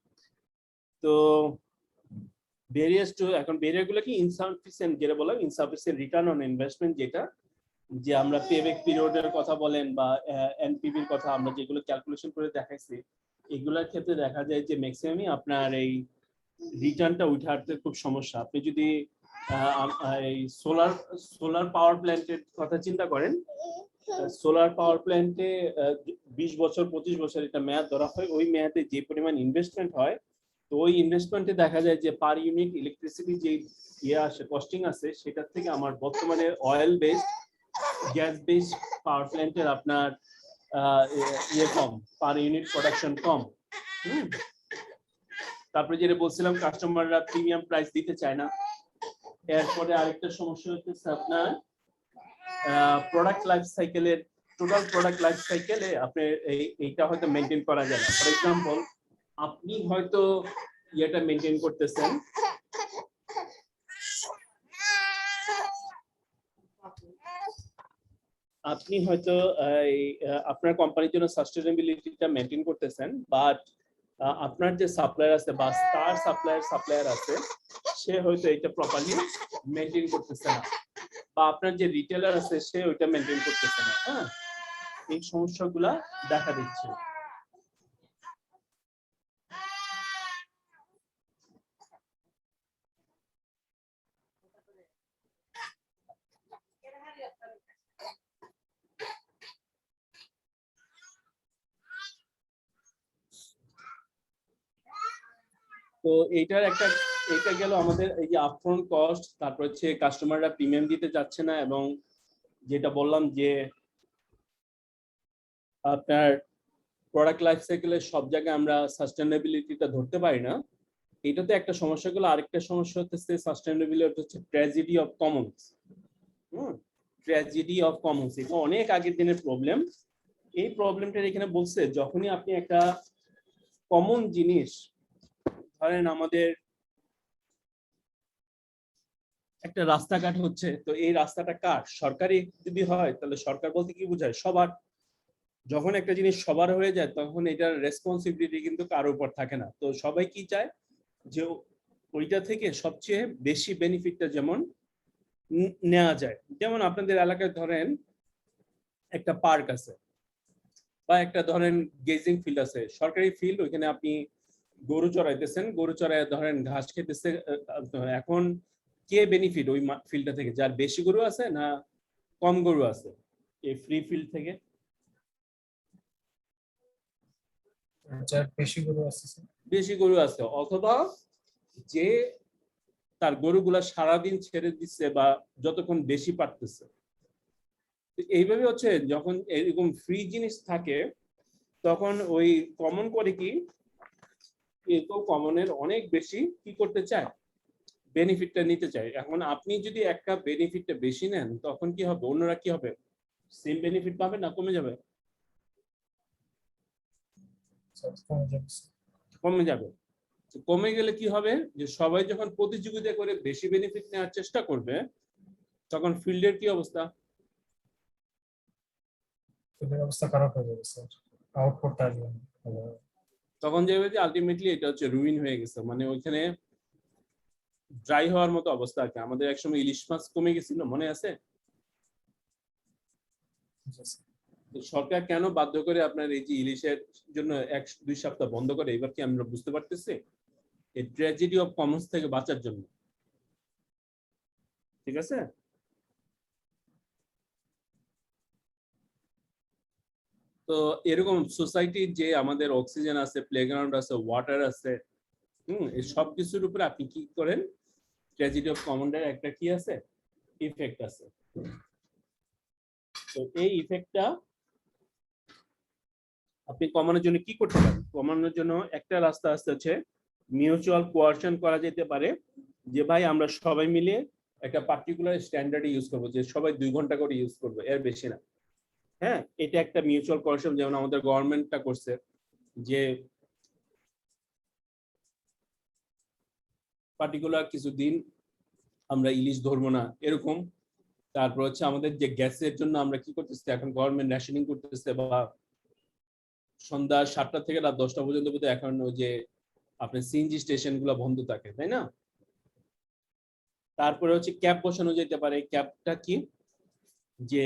তো ভেরিয়াস টু এখন ভেরিয়াগুলো কি ইনসাফিসিয়েন্ট, যেটা বললাম ইনসাফিসিয়েন্ট রিটার্ন অন ইনভেস্টমেন্ট, যেটা যে আমরা পেব্যাক পিরিয়ডের কথা বলেন বা এনপিভির কথা আমরা যেগুলো ক্যালকুলেশন করে দেখাইছি, এগুলোর ক্ষেত্রে দেখা যায় যে ম্যাক্সিমামই আপনার এই রিটার্নটা উঠে আসতে খুব সমস্যা। আপনি যদি এই সোলার পাওয়ার প্ল্যান্টের কথা চিন্তা করেন, সোলার পাওয়ার প্ল্যান্টে 20 বছর 25 বছর এটা মেয়াদ ধরা হয়, ওই মেয়াদে যে পরিমাণ ইনভেস্টমেন্ট হয়, তো ওই ইনভেস্টমেন্টে দেখা যায় যে পার ইউনিট ইলেকট্রিসিটি যে ইয়ে আসে কস্টিং আছে, সেটার থেকে আমার বর্তমানে অয়েল বেসড গ্যাস বেসড পাওয়ার প্ল্যান্টের আপনার ইয়ে কম, পার ইউনিট প্রোডাকশন কম। তারপরে যেটা বলছিলাম কাস্টমাররা প্রিমিয়াম প্রাইস দিতে চায় না। এরপরে আরেকটা সমস্যা হচ্ছে আপনার প্রোডাক্ট লাইফ সাইকেলের, টোটাল প্রোডাক্ট লাইফ সাইকেলে আপনি এইটা হয়তো মেনটেন করা যায় না। ফর এক্সাম্পল আপনি হয়তো ইয়েটা মেনটেন করতেছেন, আপনি হয়তো আপনার কোম্পানির জন্য সাস্টেনেবিলিটিটা মেনটেন করতেছেন, বাট আপনার যে সাপ্লায়ার আছে বা তার সাপ্লায়ার আছে, সে হয়তো এটা প্রপারলি মেনটেন করতেছে না, বা আপনার যে রিটেলার আছে সে ওইটা মেনটেন করতেছে না। হ্যাঁ, এই সমস্যাগুলা দেখা দিচ্ছে। তো এইটার একটা, এটা গেল আমাদের এই যে আপফ্রন্ট কস্ট, তারপর হচ্ছে কাস্টমাররা প্রিমিয়াম দিতে যাচ্ছে না, এবং যেটা বললাম যে আপনার প্রোডাক্ট লাইফ সাইকেলের সব জায়গায় আমরা সাস্টেনেবিলিটিটা ধরতে পারি না, এটাতে একটা সমস্যা গুলো। আরেকটা সমস্যা হচ্ছে সাস্টেনেবিলিটি হচ্ছে tragedy of Commons. Tragedy of Commons এটা অনেক আগের দিনের প্রবলেম। এই প্রবলেমটা এখানে বলছে যখনই আপনি একটা কমন জিনিস, ধরেন আমাদের একটা রাস্তাঘাট হচ্ছে, তো এই রাস্তাটা কার, সরকারি যদি হয় তাহলে সরকার বলতে কি বোঝায়, সবার। যখন একটা জিনিস সবার হয়ে যায় তখন এটার রেসপন্সিবিলিটি কিন্তু কারোর উপর থাকে না। তো সবাই কি চায় যে ওইটা থেকে সবচেয়ে বেশি বেনিফিটটা যেমন নেওয়া যায়। যেমন আপনাদের এলাকায় ধরেন একটা পার্ক আছে বা একটা ধরেন গেজিং ফিল্ড আছে, সরকারি ফিল্ড, ওইখানে আপনি গরু চড়াইতেছেন, গরু চড়াই ধরেন ঘাস খেতেছে। এখন কে বেনিফিট ওই ফিল্ডটা থেকে, যার বেশি গরু আছে না কম গরু আছে এই ফ্রি ফিল্ড থেকে? যার বেশি গরু আছে স্যার। বেশি গরু আছে, অথবা যে তার গরুগুলা সারাদিন ছেড়ে দিচ্ছে বা যতক্ষণ বেশি পারতেছে। এইভাবে হচ্ছে যখন এরকম ফ্রি জিনিস থাকে তখন ওই কমন করে কি তো কমনের অনেক বেশি কি করতে চায়, বেনিফিটটা নিতে চায়। এখন আপনি যদি একটা বেনিফিটটা বেশি নেন তখন কি হবে, অন্যরা কি হবে, সেম বেনিফিট পাবে না কমে যাবে? কমে যাবে। কমে গেলে কি হবে, যে সবাই যখন প্রতিযোগিতা করে বেশি বেনিফিট নেওয়ার চেষ্টা করবে তখন ফিল্ডের কি অবস্থা, অবস্থা খারাপ হয়ে যাবে স্যার, আউটপুটটা আসবে না। তখন যাবে যে আলটিমেটলি এটা হচ্ছে রুইন হয়ে গেছে, মানে ওইখানে ড্রাই হওয়ার মতো অবস্থা আর কি। আমাদের একসময় ইলিশ মাছ কমে গেছিল মনে আছে, তো সরকার কেন বাধ্য করে আপনার এই যে ইলিশের জন্য 1-2 সপ্তাহ বন্ধ করে, এবার কি আমরা বুঝতে পারতেছি, এই ট্র্যাজেডি অফ কমন্স থেকে বাঁচার জন্য। ঠিক আছে, তো এরকম সোসাইটির যে আমাদের অক্সিজেন আছে, প্লেগ্রাউন্ড আছে, ওয়াটার আছে, এই সব কিছুর উপরে আপনি কি করেন, ট্র্যাজেডি অফ কমন্সের একটা কি আছে, ইফেক্ট আছে। তো এই ইফেক্টটা আপনি কমানোর জন্য কি করতে পারেন, কমানোর জন্য একটা রাস্তা আছে হচ্ছে মিউচুয়াল কোয়ারশন করা যেতে পারে, যে ভাই আমরা সবাই মিলে একটা পার্টিকুলার স্ট্যান্ডার্ড ইউজ করবো, যে সবাই 2 ঘন্টা করে ইউজ করবো, এর বেশি না। হ্যাঁ, এটা একটা মিউচুয়াল কোয়ারশন, যেমন আমাদের গভর্নমেন্টটা করছে যে পার্টিকুলার কিছুদিন আমরা ইলিশ ধরবো না এরকম। তারপর হচ্ছে আমাদের যে গ্যাসের জন্য আমরা কি করতেছি, এখন গভর্নমেন্ট রেশনিং করতেছে, বা সন্ধ্যা 7টা থেকে রাত 10টা পর্যন্ত বোধহয় এখন ওই যে আপনার সিএনজি স্টেশন গুলো বন্ধ থাকে, তাই না? তারপরে হচ্ছে ক্যাপ বসানো যেতে পারে। ক্যাপটা কি, যে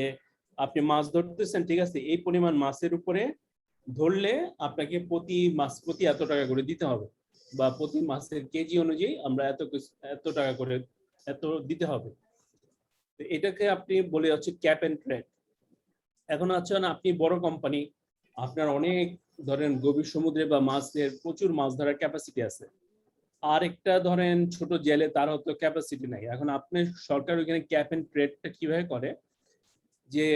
আপনি মাছ ধরতেছেন, ঠিক আছে, এই পরিমাণ মাছের উপরে ধরলে আপনাকে প্রতি মাছ প্রতি এত টাকা করে দিতে হবে, বা প্রতি মাছের কেজি অনুযায়ী আমরা এত টাকা করে এত দিতে হবে। তো এটাকে আপনি বলে হচ্ছে ক্যাপ এন্ড ট্রেড। এখন আছে না, আপনি বড় কোম্পানি, আপনার অনেক ধরেন গভীর সমুদ্রে বা মাছের প্রচুর মাছ ধরার ক্যাপাসিটি আছে, আর একটা ধরেন ছোট জেলে তার হয়তো ক্যাপাসিটি নাই। এখন আপনি সরকার ওইখানে ক্যাপ এন্ড ট্রেডটা কিভাবে করে, যে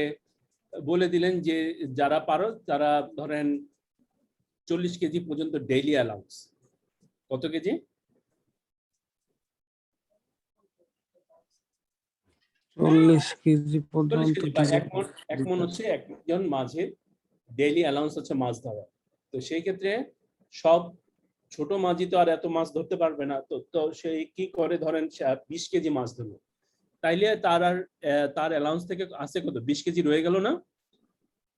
বলে দিলেন যে যারা পারো তারা ধরেন 40 কেজি পর্যন্ত ডেইলি অ্যালাউন্স। কত কেজি? 40 কেজি 40 পর্যন্ত কেজি বা এক মণ হচ্ছে একজন মাঝের ডেইলি অ্যালাউন্স হচ্ছে মাছ ধরা। তো সেই ক্ষেত্রে সব ছোট মাঝি তো আর এত মাছ ধরতে পারবে না, তো সেই কি করে, ধরেন 20 কেজি মাছ ধরলো, তাইলে তার অ্যালাউন্স থেকে আছে কত, 20 কেজি রয়ে গেল না?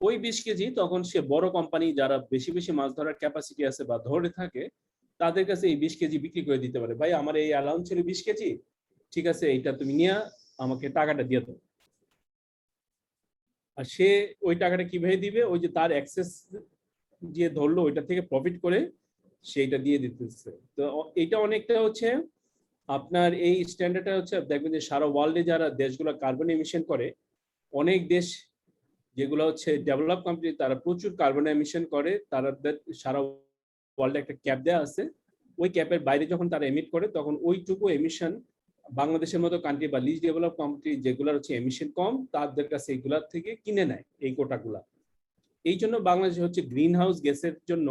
ওই 20 কেজি তখন সে বড় কোম্পানি যারা বেশি বেশি মাছ ধরার ক্যাপাসিটি আছে বা ধরে থাকে, তাদের কাছে এই 20 কেজি বিক্রি করে দিতে পারে। ভাই আমার এই অ্যালাউন্স ছিল 20 কেজি, ঠিক আছে, এইটা তুমি নিয়ে আমাকে টাকাটা দিয়ে দাও। আর সে ওই টাকাটা কিভাবে দিবে, ওই যে তার অ্যাক্সেস যে ধরলো ওইটা থেকে প্রফিট করে সেইটা দিয়ে দিতেছে। তো এটা অনেকটা হচ্ছে আপনার এই স্ট্যান্ডার্ডটা হচ্ছে, দেখবেন যে সারা ওয়ার্ল্ডে যারা দেশগুলো কার্বন এমিশন করে, অনেক দেশ যেগুলো হচ্ছে ডেভেলপ কান্ট্রি, তারা প্রচুর কার্বন এমিশন করে, তারা সারা ওয়ার্ল্ডে একটা ক্যাপ দেওয়া আছে, ওই ক্যাপের বাইরে যখন তারা এমিট করে তখন ওইটুকু এমিশন বাংলাদেশের মতো কান্ট্রি বা লিস্ট ডেভেলপ কান্ট্রি যেগুলোর হচ্ছে এমিশন কম, তাদের কাছে এইগুলার থেকে কিনে নেয় এই কোটাগুলা। এই জন্য বাংলাদেশ হচ্ছে গ্রিন হাউস গ্যাসের জন্য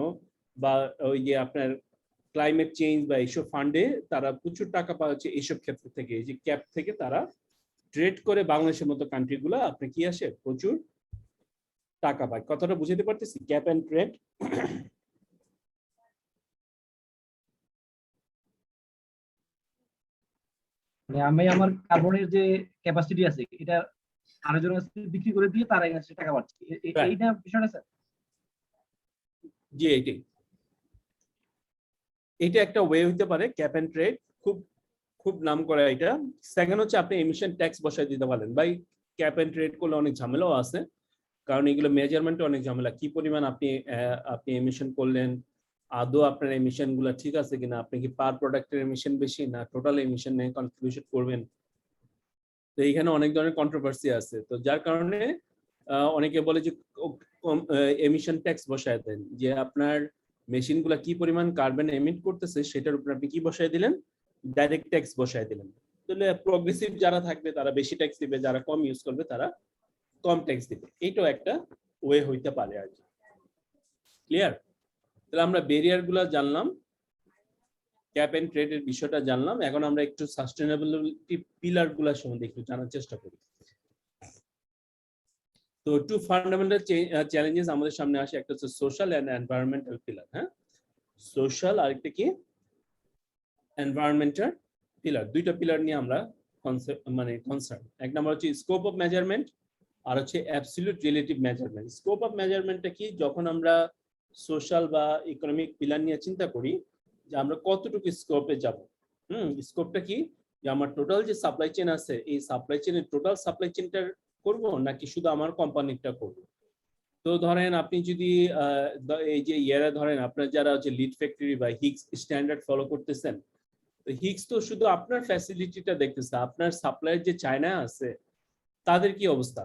বা ওই যে আপনার ক্লাইমেট চেঞ্জ বা এইসব ফান্ডে তারা প্রচুর টাকা পাওয়া হচ্ছে এইসব ক্ষেত্র থেকে, এই যে ক্যাপ থেকে তারা ট্রেড করে বাংলাদেশের মতো কান্ট্রি গুলা আপনি কি আসে প্রচুর টাকা পায়। কথাটা বুঝতে পারতেছি, ক্যাপ এন্ড ট্রেড। মানে আমি আমার কার্বনের যে ক্যাপাসিটি আছে এটা আরেকজনের কাছে বিক্রি করে দিয়ে তার কাছে টাকা পাচ্ছি, এইটা বিষয়টা স্যার? জি, এইটা একটা ওয়ে হইতে পারে ক্যাপ এন্ড ট্রেড, খুব খুব নাম করা এটা। সেকেন্ড হচ্ছে আপনি এমিশন ট্যাক্স বসাই দিতে পারেন। ভাই ক্যাপ এন্ড ট্রেড করলে অনেক ঝামেলাও আছে, কারণ এগুলো মেজারমেন্টে অনেক ঝামেলা, কি পরিমাণ আপনি এমিশন করলেন, আদৌ আপনার এমিশন গুলা ঠিক আছে কিনা, আপনি কি পার প্রোডাক্টের এমিশন বেশি না টোটাল এমিশন নিয়ে কন্ট্রিবিউশন করবেন। তো এইখানে অনেক ধরনের কন্ট্রোভার্সি আছে, তো যার কারণে অনেকে বলে যে এমিশন ট্যাক্স বসায় দেন, যে আপনার মেশিনগুলো কি পরিমাণ কার্বন এমিট করতেছে সেটার উপর আপনি কি বসায় দিলেন, ডাইরেক্ট ট্যাক্স বসায় দিলেন। তাহলে প্রগ্রেসিভ যারা থাকবে তারা বেশি ট্যাক্স দিবে, যারা কম ইউজ করবে তারা কম ট্যাক্স দিবে। এইটাও একটা ওয়ে হইতে পারে আর কি। ক্লিয়ার? তাহলে আমরা ব্যারিয়ার গুলা জানলাম, ক্যাপ এন্ড ট্রেডের বিষয়টা জানলাম। এখন আমরা একটু সাস্টেইনেবিলিটি পিলার গুলা সম্বন্ধে একটু জানার চেষ্টা করি। তো টু ফান্ডামেন্টাল চ্যালেঞ্জেস আমাদের সামনে আসে, একটা হচ্ছে সোশ্যাল এন্ড এনভায়রনমেন্টাল পিলার। হ্যাঁ, সোশ্যাল আর একটা কি এনভায়রনমেন্টাল পিলার, দুইটা পিলার নিয়ে আমরা কনসার্ন। এক নম্বর হচ্ছে স্কোপ অফ মেজারমেন্ট, আর হচ্ছে absolute relative measurement. Scope of মেজারমেন্টটা কি, যখন আমরা সোশ্যাল বা ইকোনমিক পিলার নিয়ে চিন্তা করি যে আমরা কতটুকু স্কোপে যাব। স্কোপটা কি, যে আমার টোটাল যে সাপ্লাই চেইন আছে এই সাপ্লাই চেইনের টোটাল সাপ্লাই চেইনটা করব নাকি শুধু আমার কোম্পানিটা করব। তো ধরেন আপনি যদি এই যে ইয়ারে ধরেন আপনার যারা হচ্ছে লিড ফ্যাক্টরি বা হিগস স্ট্যান্ডার্ড ফলো করতেছেন, তো হিগস তো শুধু আপনার ফ্যাসিলিটিটা দেখতেছে, আপনার সাপ্লাইয়ের যে চায়না আছে তাদের কি অবস্থা,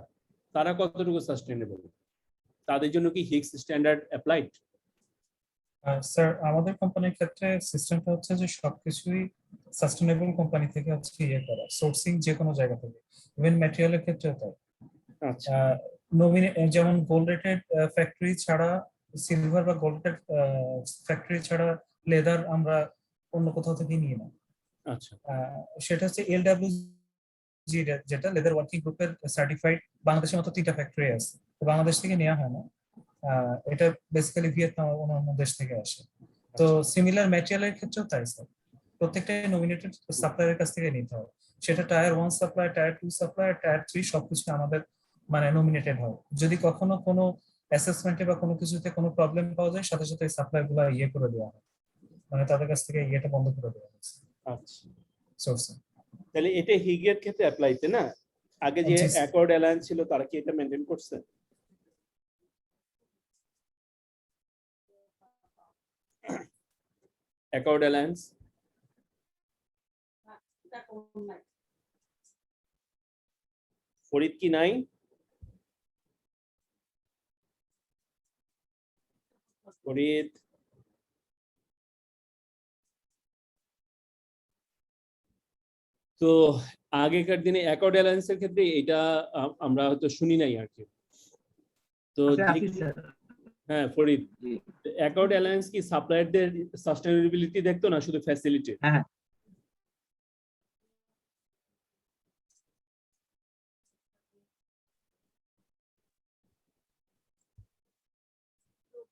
তারা কতটুকু সাস্টেইনেবল, তাদের জন্য কি হিগস স্ট্যান্ডার্ড অ্যাপ্লাইড? স্যার আমাদের কোম্পানির ক্ষেত্রে সিস্টেমটা হচ্ছে যে সবকিছুই সাস্টেইনেবল কোম্পানি থেকে হচ্ছে ইয়ে করা, সোর্সিং যে কোনো জায়গা থেকে, ইভেন ম্যাটেরিয়ালের ক্ষেত্রেও তাই। আচ্ছা, যেমন গোল্ড রেটেড ফ্যাক্টরি ছাড়া, সিলভার বা গোল্ড রেটেড ফ্যাক্টরি ছাড়া লেদার আমরা অন্য কোথাও থেকে নিই না। আচ্ছা, সেটা হচ্ছে এলডব্লিউজি, যেটা লেদার ওয়ার্কিং গ্রুপের সার্টিফাইড। বাংলাদেশের মতো 3টা ফ্যাক্টরি আছে, তো বাংলাদেশ থেকে নেওয়া হয় না। এটা বেসিক্যালি ভিয়েতনাম ও অন্যান্য দেশ থেকে আসে। তো সিমিলার ম্যাটেরিয়ালের ক্ষেত্রেও তাই স্যার, প্রত্যেকটা নমিনেটেড সাপ্লায়ারের কাছ থেকে নিতে হয়। সেটা tyre 1 supplier, tyre 2 supplier, tyre 3 সবকিছু আমাদের নমিনেটেড হয়। যদি কখনো কোনো অ্যাসেসমেন্টে বা কোনো কিছুতে কোনো প্রবলেম পাওয়া যায়, সাথে সাথে সাপ্লাই গুলো ইয়ে করে দেওয়া হয়, তাদের কাছ থেকে ইয়েটা বন্ধ করে দেওয়া হয় আচ্ছা। সোর্সিং। তাহলে এটা হিগের ক্ষেত্রে অ্যাপ্লাইতে না, আগে যে জি, স্যার। অ্যাকর্ড অ্যালায়েন্স ছিল তারা কি এটা মেইনটেইন করছে? অ্যাকর্ড অ্যালায়েন্স ফরিদ কি নাই? ফরিদ তো আগেকার দিনে অ্যাকর্ড অ্যালায়েন্সের ক্ষেত্রে এটা আমরা হয়তো শুনি নাই আর কি। তো হ্যাঁ ফরিদ, অ্যাকর্ড অ্যালায়েন্স কি সাপ্লায়ারদের সাস্টেইনেবিলিটি দেখতো না শুধু ফ্যাসিলিটি? হ্যাঁ,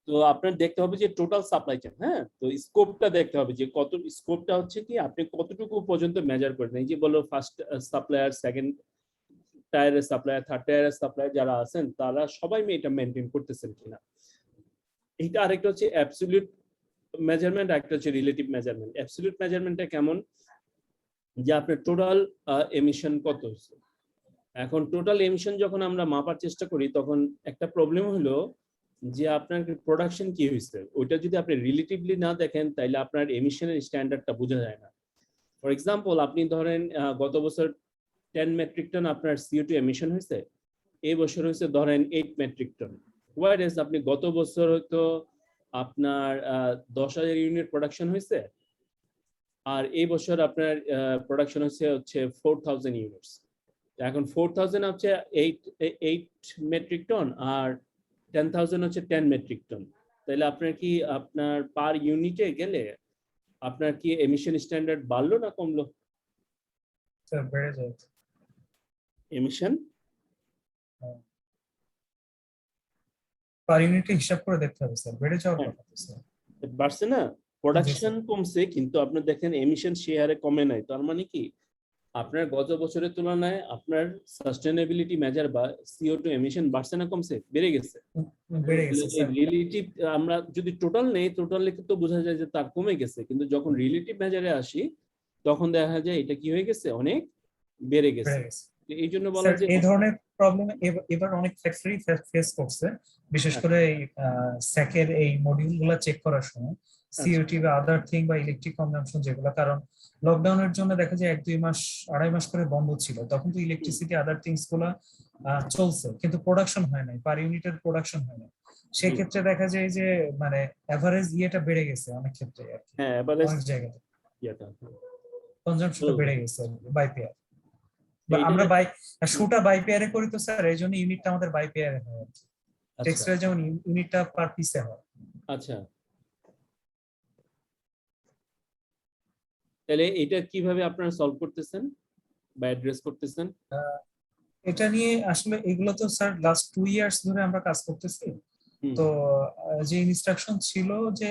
তো আপনার দেখতে হবে যে টোটাল সাপ্লাই চেইন। হ্যাঁ, তো স্কোপটা দেখতে হবে যে কত, স্কোপটা হচ্ছে কি আপনি কতটুকু পর্যন্ত মেজার করেন। এই যে বলো ফার্স্ট সাপ্লায়ার, সেকেন্ড টায়ারের সাপ্লায়ার, থার্ড টায়ারের সাপ্লায়ার যারা আছেন তারা সবাই এটা মেনটেন করতেছেন কিনা। এইটা আরেকটা হচ্ছে অ্যাবসলিউট মেজারমেন্ট, একটা হচ্ছে রিলেটিভ মেজারমেন্ট। অ্যাবসলিউট মেজারমেন্টটা কেমন, যে আপনার টোটাল এমিশন কত হচ্ছে। এখন টোটাল এমিশন যখন আমরা মাপার চেষ্টা করি তখন একটা প্রবলেম হলো যে আপনার প্রোডাকশন কি হয়েছে, ওইটা যদি আপনি রিলেটিভলি না দেখেন তাহলে আপনার এমিশনের স্ট্যান্ডার্ডটা বোঝা যায় না। ফর এক্সাম্পল আপনি ধরেন গত বছর 10 মেট্রিক টন আপনার CO2 এমিশন হয়েছে, এই বছর হয়েছে ধরেন 8 মেট্রিক টন। ওয়াইজ আপনি গত বছর হয়তো আপনার 10,000 ইউনিট প্রোডাকশন হয়েছে, আর এই বছর আপনার প্রোডাকশন হচ্ছে 4,000 ইউনিটস। এখন 4,000 হচ্ছে 8 মেট্রিক টন আর 10,000 হচ্ছে 10 মেট্রিক টন। তাহলে আপনার কি আপনার পার ইউনিটে গেলে আপনার কি এমিশন স্ট্যান্ডার্ড বাড়লো না কমলো? স্যার বেড়ে যায় এমিশন পার ইউনিটে হিসাব করে দেখতে হবে স্যার, বেড়ে যাওয়ার কথা তো স্যার। বাড়ছে না, প্রোডাকশন কমছে কিন্তু আপনি দেখেন এমিশন সে হারে কমে নাই। তার মানে কি আপনার গত বছরের তুলনায় আপনার সাস্টেইনেবিলিটি মেজার বা CO2 এমিশন বাড়ছে না কমছে? বেড়ে গেছে। বেড়ে গেছে স্যার। রিলেটিভ আমরা যদি টোটাল নেই, টোটাল তো বোঝা যায় যে তার কমে গেছে, কিন্তু যখন রিলেটিভ মেজারে আসি তখন দেখা যায় এটা কি হয়ে গেছে, অনেক বেড়ে গেছে। এই জন্য বলা যায় এই ধরনের প্রবলেম এবার অনেক ফ্যাক্টরি ফেস করছে, বিশেষ করে এই স্যাকের এই মডিউলগুলো চেক করার সময় CO2 বা আদার থিং বা ইলেকট্রিক কনজাম্পশন যেগুলো, কারণ লকডাউনের জন্য দেখা যায় 1-2 মাস 2.5 মাস করে বন্ধ ছিল, তখন তো ইলেকট্রিসিটি আদার থিংস গুলা চলছে কিন্তু প্রোডাকশন হয় নাই, পার ইউনিটের প্রোডাকশন হয় নাই, সেক্ষেত্রে দেখা যায় যে মানে এভারেজ ইয়েটা বেড়ে গেছে অনেক ক্ষেত্রে আর কি, হ্যাঁ এভারেজ অনেক জায়গায় ইয়েটা কনজাম্পশনটা বেড়ে গেছে বাই পেয়ার। বা এইটা আমরা শুটা বাই পেয়ারে করি তো স্যার, এই জন্য ইউনিটটা আমাদের বাই পেয়ারে হয়। আচ্ছা টেক্সটাইল যেমন ইউনিটটা পার পিসে হয়। আচ্ছা, তাহলে এটা কিভাবে আপনারা সলভ করতেছেন বা অ্যাড্রেস করতেছেন? এটা নিয়ে আসলে এগুলো তো স্যার লাস্ট 2 ইয়ার্স ধরে আমরা কাজ করতেছি। হুম, তো যে ইনস্ট্রাকশন ছিল যে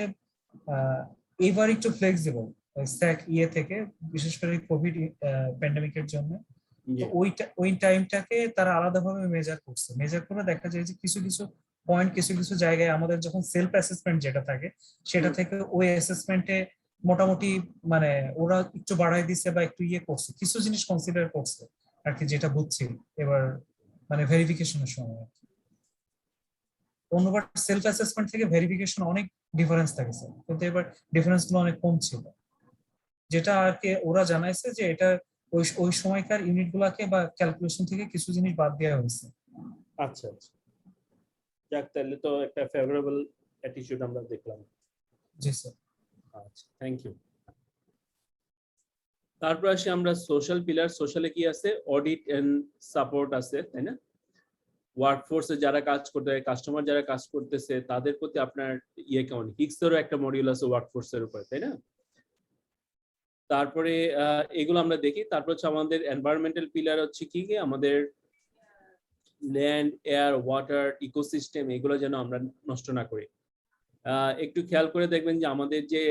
এবার একটু ফ্লেক্সিবল স্ট্যাক ইয়ে থেকে, বিশেষ করে কোভিড প্যান্ডেমিকের জন্য। জি, তো ওই টাইমটাকে তারা আলাদাভাবে মেজার করছে, মেজার করে দেখা যায় যে কিছু কিছু পয়েন্ট, কিছু কিছু জায়গায় আমাদের যখন সেলফ অ্যাসেসমেন্ট যেটা থাকে সেটা থেকে ওই অ্যাসেসমেন্টে মোটামুটি মানে ওরা একটু বাড়াই দিছে বা একটু ইয়ে করছে, কিছু জিনিস কনসিডার করছে আর কি, যেটা বুঝছি এবার মানে ভেরিফিকেশনের সময়। অন্যবার সেলফ অ্যাসেসমেন্ট থেকে ভেরিফিকেশন অনেক ডিফারেন্স থাকে স্যার, কিন্তু এবার ডিফারেন্স গুলো অনেক কম ছিল, যেটা আর কি ওরা জানাইছে যে এটা ওই সময়কার ইউনিট গুলাকে বা ক্যালকুলেশন থেকে কিছু জিনিস বাদ দেওয়া হয়েছে। আচ্ছা আচ্ছা, যাক তাহলে তো একটা ফেভারেবল অ্যাটিটিউড আমরা দেখলাম। জি স্যার। আচ্ছা, থ্যাংক ইউ। তারপর আসি আমরা সোশ্যাল পিলার। সোশ্যালে কি আছে? অডিট এন্ড সাপোর্ট আছে, তাই না? ওয়ার্কফোর্সে যারা কাজ করতে, কাস্টমার যারা কাজ করতেছে তাদের প্রতি আপনার ইয়ে কেমন? হিক্সেরও একটা মডিউল আছে ওয়ার্কফোর্সের উপর, তাই না? তারপরে এগুলো আমরা দেখি। তারপর হচ্ছে আমাদের এনভায়রনমেন্টাল পিলার হচ্ছে কি কি আমাদের ল্যান্ড, এয়ার, ওয়াটার, ইকোসিস্টেম, এগুলো যেন আমরা নষ্ট না করি। একটু খেয়াল করে দেখবেন যে আমাদের যে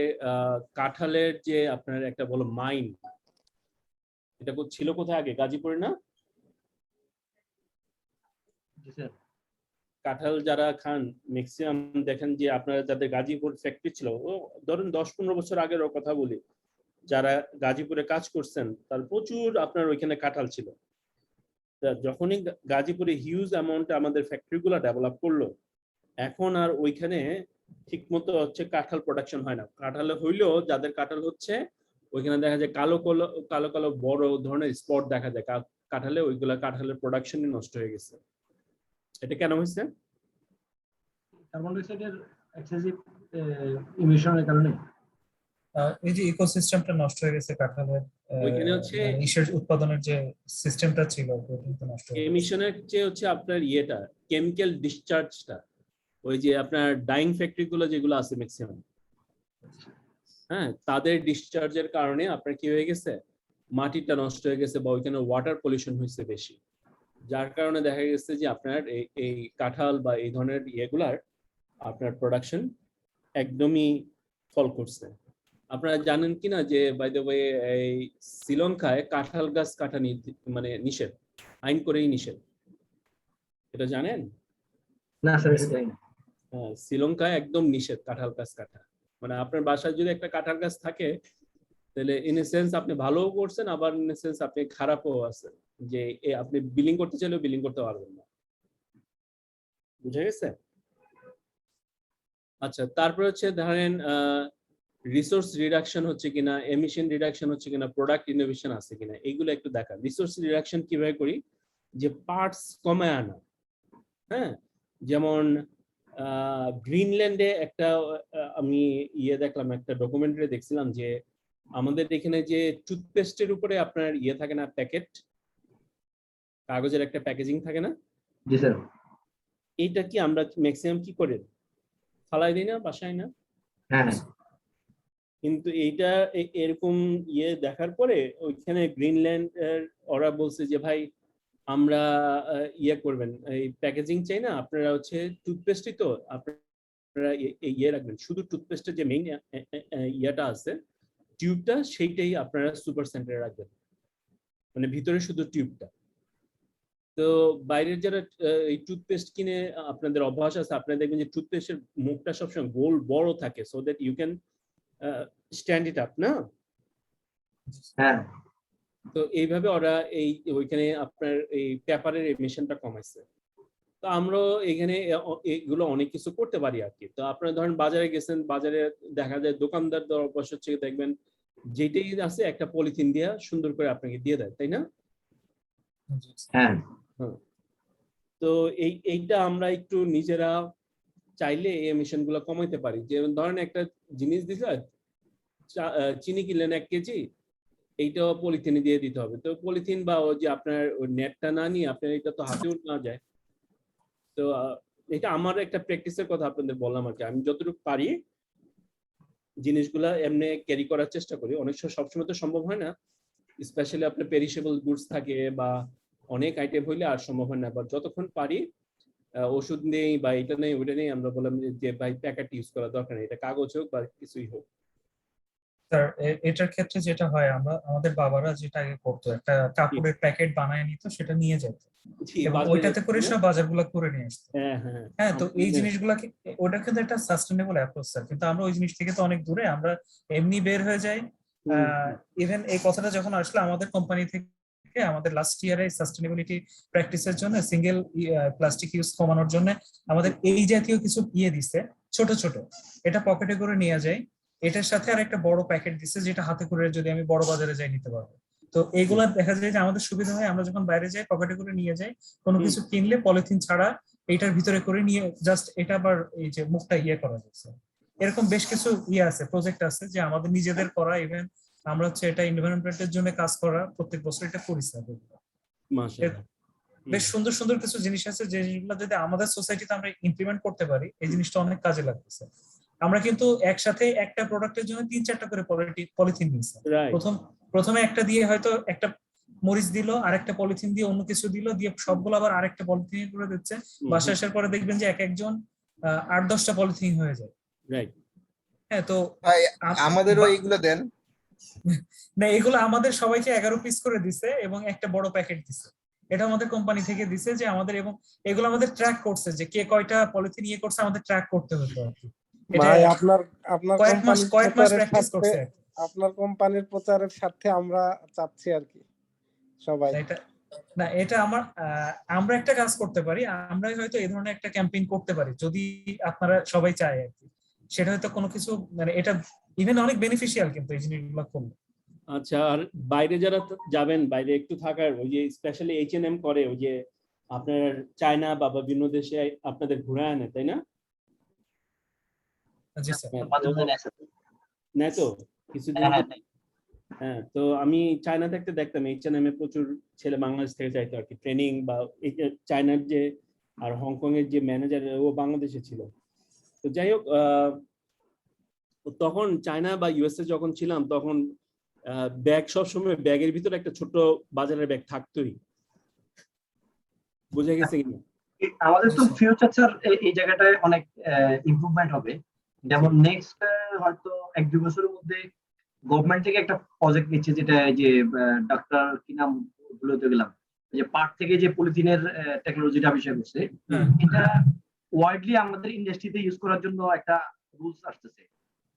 কাঁঠালের যে আপনার একটা বলো মাইন, এটা ছিল কোথায় আগে? গাজীপুরে না? কাঁঠাল যারা খান ম্যাক্সিমাম দেখেন যে আপনারা যাদের গাজীপুর ফ্যাক্টরি ছিল, ও ধরুন 10-15 বছর আগের কথা বলি, যারা গাজীপুরে কাজ করছেন তার প্রচুর আপনার ওইখানে কাঁঠাল ছিল। যখনই গাজীপুরে হিউজ অ্যামাউন্টে আমাদের ফ্যাক্টরি গুলা ডেভেলপ করলো, এখন আর ওইখানে ঠিক মতো হচ্ছে কাঁঠাল প্রোডাকশন হয় না। কাঁঠালে হইলেও যাদের কাঁঠাল হচ্ছে ওইখানে দেখা যায় কালো কালো কালো কালো বড় ধরনের স্পট দেখা যায় কাঁঠালে, ওইগুলা কাঁঠালের প্রোডাকশনই নষ্ট হয়ে গেছে। এটা কেন হয়েছে? কার্বন ডাইঅক্সাইডের এক্সেসিভ ইমিশনের কারণে এই যে ইকোসিস্টেমটা নষ্ট হয়ে গেছে কাঁঠালের, ওইখানে হচ্ছে ইসের উৎপাদনের যে সিস্টেমটা ছিল ওটা কিন্তু নষ্ট হয়ে গেছে। এমিশনের যে হচ্ছে আপনার ইয়েটা কেমিক্যাল ডিসচার্জটা, ওই যে আপনার ডাইং ফ্যাক্টরি গুলো যেগুলো আছে ম্যাক্সিমাম, হ্যাঁ, তাদের ডিসচার্জের কারণে আপনার কি হয়ে গেছে, মাটিটা নষ্ট হয়ে গেছে বা ওইখানে ওয়াটার পলিউশন হয়েছে বেশি, যার কারণে দেখা গেছে যে আপনার এই কাঁঠাল বা এই ধরনের ইয়েগুলার আপনার প্রোডাকশন একদমই ফল করছে। আপনারা জানেন কিনা যে বাই দ্য ওয়ে এই শ্রীলঙ্কায় কাঁঠাল গাছ কাটা মানে নিষেধ, আইন করেই নিষেধ, এটা জানেন? না স্যার এটা জানি না। হ্যাঁ, শ্রীলঙ্কায় একদম নিষেধ কাঁঠাল গাছ কাটা। মানে আপনার বাসায় যদি একটা কাঁঠাল গাছ থাকে তাহলে ইন এ সেন্স আপনি ভালোও করছেন, আবার ইন এ সেন্স আপনি খারাপও আছেন, যে আপনি বিলিং করতে চাইলেও বিলিং করতে পারবেন না। বুঝা গেছে? আচ্ছা, তারপর হচ্ছে ধরেন রিসোর্স রিডাকশন হচ্ছে কিনা, এমিশন রিডাকশন হচ্ছে কিনা, প্রোডাক্ট ইনোভেশন আছে কিনা, এইগুলো একটু দেখা। রিসোর্স রিডাকশন কিভাবে করি? যে পার্টস কমায় আনা, হ্যাঁ, যেমন গ্রিনল্যান্ডে একটা আমি ইয়ে দেখলাম, একটা ডকুমেন্টারি দেখছিলাম যে আমাদের এখানে যে টুথপেস্টের উপরে আপনার ইয়ে থাকে না, প্যাকেট, কাগজের একটা প্যাকেজিং থাকে না, জি স্যার। এইটা কি আমরা ম্যাক্সিমাম কি করে ফালাই দিই না বাসায় না? হ্যাঁ কিন্তু এইটা এরকম ইয়ে দেখার পরে ওইখানে গ্রিনল্যান্ড ওরা বলছে যে ভাই আমরা ইয়ে করবেন, এই প্যাকেজিং চাই না, আপনারা হচ্ছে টুথপেস্টই তো আপনারা ইয়ে রাখবেন, শুধু টুথপেস্টের যে মেইন ইয়েটা আছে টিউবটা, সেইটাই আপনারা সুপার সেন্টারে রাখবেন, মানে ভিতরে শুধু টিউবটা। তো বাইরের যারা এই টুথপেস্ট কিনে আপনাদের অভ্যাস আছে, আপনারা দেখবেন যে টুথপেস্টের মুখটা সবসময় গোল বড় থাকে, so that you can stand it up না। হ্যাঁ তো এইভাবে ওরা ওইখানে আপনার এই পেপারের এমিশনটা কমাইছে। তো আমরা এখানে এগুলো অনেক কিছু করতে পারি আর কি। তো আপনারা ধরেন বাজারে গেছেন, বাজারে দেখা যায় দোকানদার অবশ্য হচ্ছে দেখবেন যেটাই আছে একটা পলিথিন দিয়ে সুন্দর করে আপনাকে দিয়ে দেয়, তাই না? হ্যাঁ। তো এইটা আমরা একটু নিজেরা চাইলে এই এমিশন গুলো কমাইতে পারি। যেমন ধরেন একটা জিনিস দিছে, চিনি কিনলেন 1 কেজি, এইটাও পলিথিনে দিয়ে দিতে হবে। তো পলিথিন বা ওই যে আপনার ওই নেটটা না নিয়ে আপনার এটা তো হাতেও নেওয়া যায়। তো এটা আমার একটা প্র্যাকটিসের কথা আপনাদের বললাম আর কি। আমি যতটুকু পারি জিনিসগুলা এমনি ক্যারি করার চেষ্টা করি। অনেক সময় সবসময় তো সম্ভব হয় না, স্পেশালি আপনার পেরিশেবল গুডস থাকে বা অনেক আইটেম হইলে আর সম্ভব হয় না। বাট যতক্ষণ পারি ওষুধ নেই বা এটা নেই ওইটা নেই, আমরা বললাম যে ভাই প্যাকেট ইউজ করা দরকার নেই, এটা কাগজ হোক বা কিছুই হোক। স্যার এটার ক্ষেত্রে যেটা হয়, আমাদের বাবারা যেটা আগে করতো, একটা কাপড়ের প্যাকেট বানায় নিত, সেটা নিয়ে যেত জি, এবং বাজারে ওইটাতে যেতে করে হবে। সব বাজারগুলো করে নিয়ে আসতো। হ্যাঁ হ্যাঁ হ্যাঁ, তো এই আমাদের- জিনিসগুলাকে, ওটা কিন্তু একটা সাস্টেনেবল অ্যাপ্রোচ স্যার, কিন্তু আমরা ওই জিনিস থেকে তো অনেক দূরে, আমরা এমনি বের হয়ে যাই। ইভেন এই কথাটা যখন আসলো আমাদের কোম্পানি থেকে, আমাদের লাস্ট ইয়ারে সাস্টেনেবিলিটি প্র্যাকটিসের জন্য, সিঙ্গেল প্লাস্টিক ইউজ কমানোর জন্য আমাদের এই জাতীয় কিছু দিছে, ছোট ছোট, এটা পকেটে করে নিয়ে যায়। এটার সাথে আর একটা বড় প্যাকেট দিছে, যেটা হাতে করে যদি আমি বড় বাজারে যাই নিতে পারবো। তো এইগুলা দেখা যায় যে আমাদের সুবিধা হয়, আমরা যখন বাইরে যাই পকেটে করে নিয়ে যাই, কোনো কিছু কিনলে পলিথিন ছাড়া এটার ভিতরে করে নিয়ে জাস্ট এটা আবার এই যে মুখটা করা যাচ্ছে। এরকম বেশ কিছু আছে, প্রজেক্ট আছে যে আমাদের নিজেদের করা। ইভেন আমরা হচ্ছে এটা এনভায়রনমেন্টের জন্য কাজ করা, প্রত্যেক বছর এটা করি স্যার। মাশাআল্লাহ। বেশ সুন্দর সুন্দর কিছু জিনিস আছে, যে জিনিসগুলো যদি আমাদের সোসাইটিতে আমরা ইমপ্লিমেন্ট করতে পারি, এই জিনিসটা অনেক কাজে লাগতেছে। আমরা কিন্তু একসাথে একটা প্রোডাক্টের জন্য 3-4টা করে পলিথিন নিয়েছি। প্রথমে একটা দিয়ে হয়তো একটা মরিচ দিল, আরেকটা পলিথিন দিয়ে অন্য কিছু দিল, দিয়ে সবগুলো আবার আরেকটা পলিথিন করে দিচ্ছে। বাসায় আসার পরে দেখবেন যে একজন 8-10টা পলিথিন হয়ে যায়। রাইট। হ্যাঁ, তো ভাই আমাদেরও এইগুলো দেন না, এগুলো আমাদের সবাইকে 11 পিস করে দিছে এবং একটা বড় প্যাকেট দিছে। এটা আমাদের কোম্পানি থেকে দিছে যে আমাদের, এবং এগুলো আমাদের ট্র্যাক করছে যে কে কয়টা পলিথিন করছে, আমাদের ট্র্যাক করতে হতো আর কি। ভাই আপনার কয়েক মাস প্র্যাকটিস করছে। আপনার কোম্পানির প্রচারের স্বার্থে আমরা চাচ্ছি আর কি সবাই। না, এটা আমরা একটা কাজ করতে পারি, আমরা হয়তো এই ধরনের একটা ক্যাম্পেইন করতে পারি যদি আপনারা সবাই চায় আর কি। সেটা হয়তো কোনো কিছু, মানে এটা ইভেন অনেক বেনিফিশিয়াল কিন্তু এই জিনিসগুলো করলে। আচ্ছা, আর বাইরে যারা যাবেন, বাইরে একটু থাকার, ওই যে স্পেশালি H&M করে, ওই যে আপনার চায়না বা বিভিন্ন দেশে আপনাদের ঘুরায় আনে, তাই না? জি স্যার। নেয় তো কিছুদিন। হ্যাঁ, তো আমি চায়না থাকতে দেখতাম H&M এ প্রচুর ছেলে বাংলাদেশ থেকে যাইতো আর কি ট্রেনিং, বা চায়নার যে আর হংকং এর যে ম্যানেজার, ও বাংলাদেশে ছিল। তো যাই হোক, তখন চায়না বা ইউএসএ যখন ছিলাম, তখন ব্যাগ সবসময় ব্যাগের ভিতরে একটা ছোট বাজারের ব্যাগ থাকতোই। বুঝা গেছে কিনা? আমাদের তো ফিউচার স্যার এই জায়গাটায় অনেক ইমপ্রুভমেন্ট হবে। যেমন নেক্সট হয়তো 1-2 বছরের মধ্যে গভর্নমেন্ট থেকে একটা প্রজেক্ট নিচ্ছে, যেটা যে ডাক্তার কি নাম বলতে গেলাম, যে পাট থেকে যে পলিথিনের টেকনোলজিটা আবিষ্কার করছে, এটা ওয়াইডলি আমাদের ইন্ডাস্ট্রিতে ইউজ করার জন্য একটা রুলস আসতেছে।